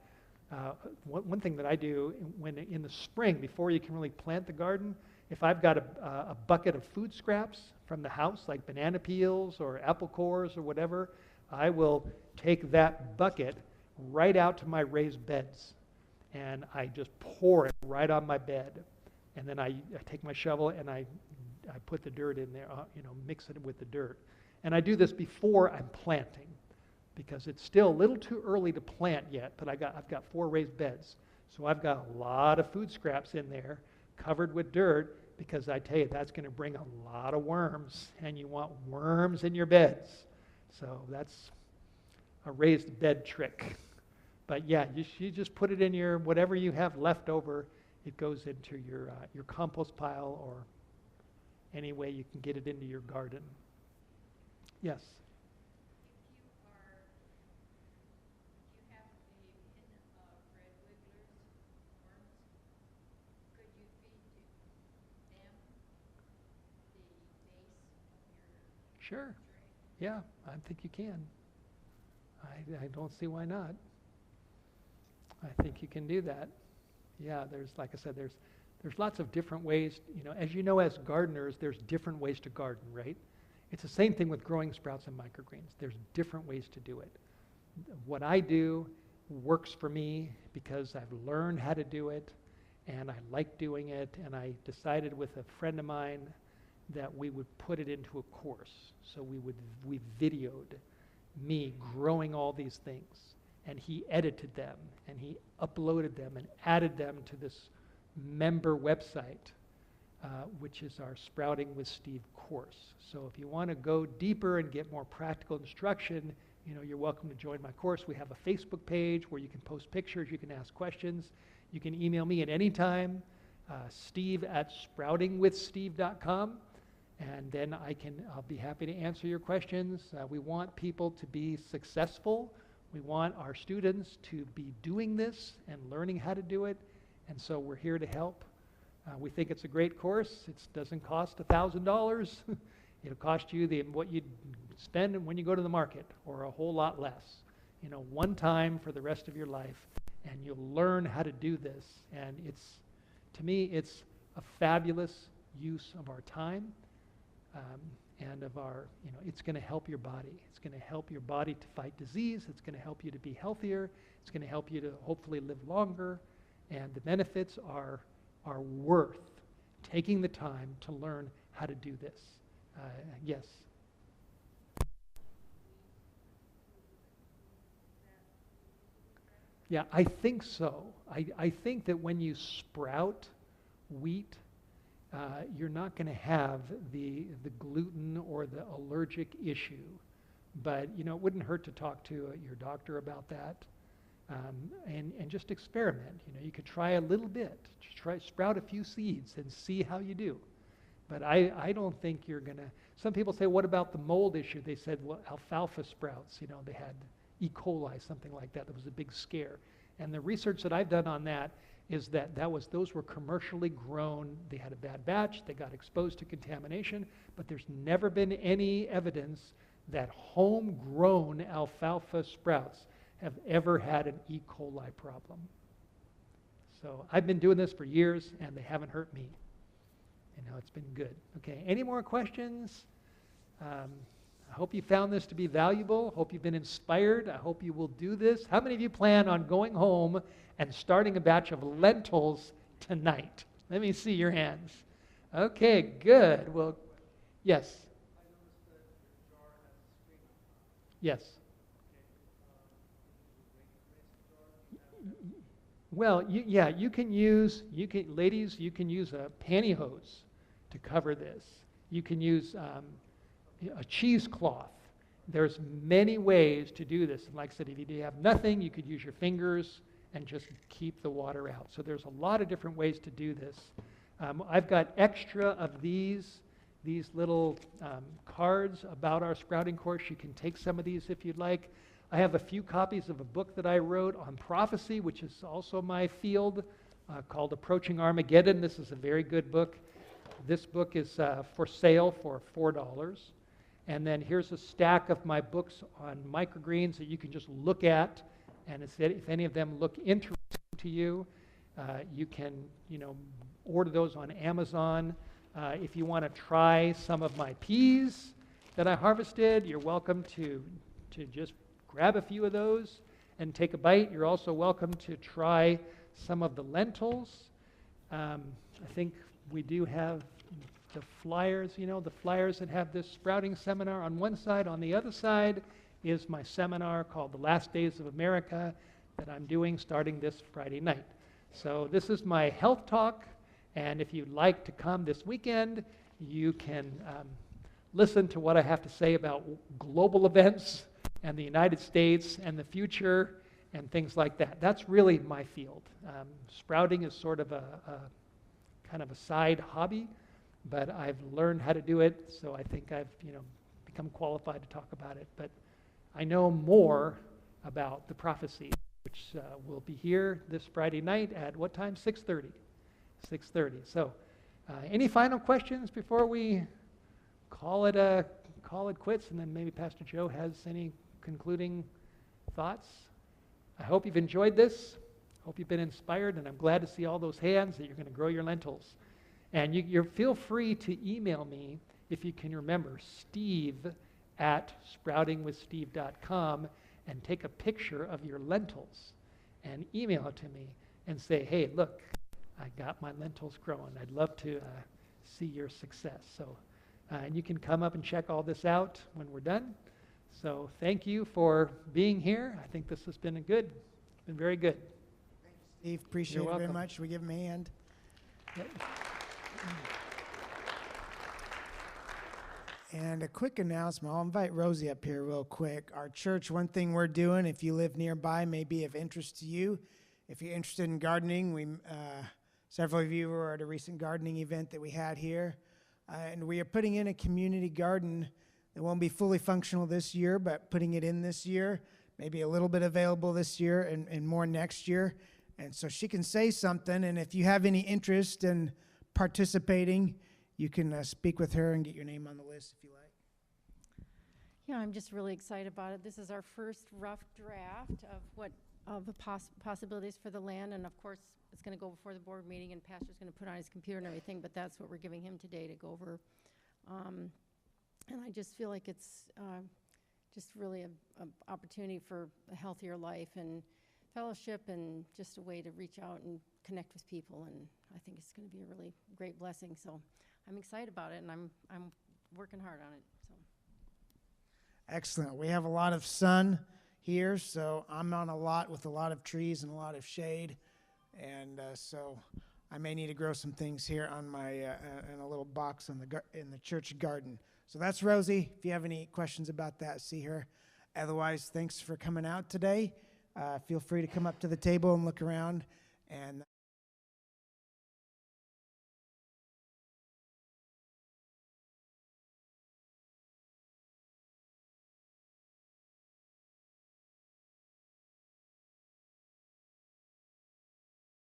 [SPEAKER 2] One thing that I do when in the spring, before you can really plant the garden, if I've got a bucket of food scraps from the house, like banana peels or apple cores or whatever, I will take that bucket right out to my raised beds, and I just pour it right on my bed. And then I take my shovel and I put the dirt in there, mix it with the dirt. And I do this before I'm planting, because it's still a little too early to plant yet, but I've got 4 raised beds. So I've got a lot of food scraps in there covered with dirt, because I tell you, that's going to bring a lot of worms, and you want worms in your beds. So that's a raised bed trick. But yeah, you just put it in your, whatever you have left over, it goes into your compost pile, or any way you can get it into your garden. Yes?
[SPEAKER 3] If you have the red wigglers, worms, could you feed them the base of your
[SPEAKER 2] Sure.
[SPEAKER 3] tray?
[SPEAKER 2] Yeah, I think you can. I don't see why not. I think you can do that. Yeah, like I said, there's lots of different ways. As you know, as gardeners, there's different ways to garden, right? It's the same thing with growing sprouts and microgreens. There's different ways to do it. What I do works for me because I've learned how to do it, and I like doing it, and I decided with a friend of mine that we would put it into a course. So we videoed me growing all these things, and he edited them, and he uploaded them and added them to this member website, which is our Sprouting with Steve course. So if you want to go deeper and get more practical instruction, you're welcome to join my course. We have a Facebook page where you can post pictures, you can ask questions, you can email me at any time, steve@sproutingwithsteve.com, and then I'll be happy to answer your questions. We want people to be successful. We want our students to be doing this and learning how to do it, and so we're here to help. We think it's a great course. It doesn't cost $1,000. It'll cost you what you'd spend when you go to the market, or a whole lot less. One time for the rest of your life, and you'll learn how to do this. And to me, it's a fabulous use of our time, and of our, it's going to help your body. It's going to help your body to fight disease. It's going to help you to be healthier. It's going to help you to hopefully live longer. And the benefits are worth taking the time to learn how to do this. Yes? Yeah, I think so. I think that when you sprout wheat, you're not going to have the gluten or the allergic issue. But, it wouldn't hurt to talk to your doctor about that. And just experiment. You could try a little bit. Just sprout a few seeds and see how you do. But I don't think you're going to. Some people say, what about the mold issue? They said, well, alfalfa sprouts, they had E. coli, something like that. That was a big scare. And the research that I've done on that is those were commercially grown. They had a bad batch. They got exposed to contamination. But there's never been any evidence that homegrown alfalfa sprouts have ever had an E. coli problem. So I've been doing this for years, and they haven't hurt me. It's been good. Okay, any more questions? I hope you found this to be valuable. Hope you've been inspired. I hope you will do this. How many of you plan on going home and starting a batch of lentils tonight? Let me see your hands. Okay, good. Well, yes. Yes. Well, you can use a pantyhose to cover this. You can use a cheesecloth. There's many ways to do this. And like I said, if you have nothing, you could use your fingers and just keep the water out. So there's a lot of different ways to do this. I've got extra of these little cards about our sprouting course. You can take some of these if you'd like. I have a few copies of a book that I wrote on prophecy, which is also my field, called Approaching Armageddon. This is a very good book. This book is for sale for $4. And then here's a stack of my books on microgreens that you can just look at. And if any of them look interesting to you, you can order those on Amazon. If you want to try some of my peas that I harvested, you're welcome to to just grab a few of those and take a bite. You're also welcome to try some of the lentils. I think we do have the flyers, the flyers that have this sprouting seminar on one side. On the other side is my seminar called The Last Days of America that I'm doing starting this Friday night. So this is my health talk, and if you'd like to come this weekend, you can listen to what I have to say about global events and the United States and the future and things like that. That's really my field. Sprouting is sort of a kind of a side hobby, but I've learned how to do it, so I think I've become qualified to talk about it. But I know more about the prophecy, which will be here this Friday night at what time? 6:30. 6:30. So, any final questions before we call it quits? And then maybe Pastor Joe has any concluding thoughts. I hope you've enjoyed this. Hope you've been inspired, and I'm glad to see all those hands that you're going to grow your lentils. And you feel free to email me if you can remember, steve@sproutingwithsteve.com, and take a picture of your lentils and email it to me and say, hey, look, I got my lentils growing. I'd love to see your success. So, and you can come up and check all this out when we're done. So thank you for being here. I think this has been been very good.
[SPEAKER 1] Steve, appreciate
[SPEAKER 2] You're
[SPEAKER 1] it very
[SPEAKER 2] welcome.
[SPEAKER 1] much. We give him a hand.
[SPEAKER 2] Yep.
[SPEAKER 1] And a quick announcement. I'll invite Rosie up here real quick. Our church, one thing we're doing, if you live nearby, may be of interest to you. If you're interested in gardening, several of you were at a recent gardening event that we had here. And we are putting in a community garden that won't be fully functional this year, but putting it in this year, maybe a little bit available this year and more next year. And so she can say something, and if you have any interest in participating, you can speak with her and get your name on the list if you like.
[SPEAKER 4] Yeah, I'm just really excited about it. This is our first rough draft of the possibilities for the land, and of course, it's going to go before the board meeting, and Pastor's going to put on his computer and everything, but that's what we're giving him today to go over. And I just feel like it's just really an opportunity for a healthier life and fellowship, and just a way to reach out and connect with people, and I think it's going to be a really great blessing. So I'm excited about it, and I'm working hard on it. So
[SPEAKER 1] Excellent. We have a lot of sun here, so I'm on a lot with a lot of trees and a lot of shade, and so I may need to grow some things here on my in a little box in the church garden. So that's Rosie. If you have any questions about that, see her. Otherwise, thanks for coming out today. Feel free to come up to the table and look around. And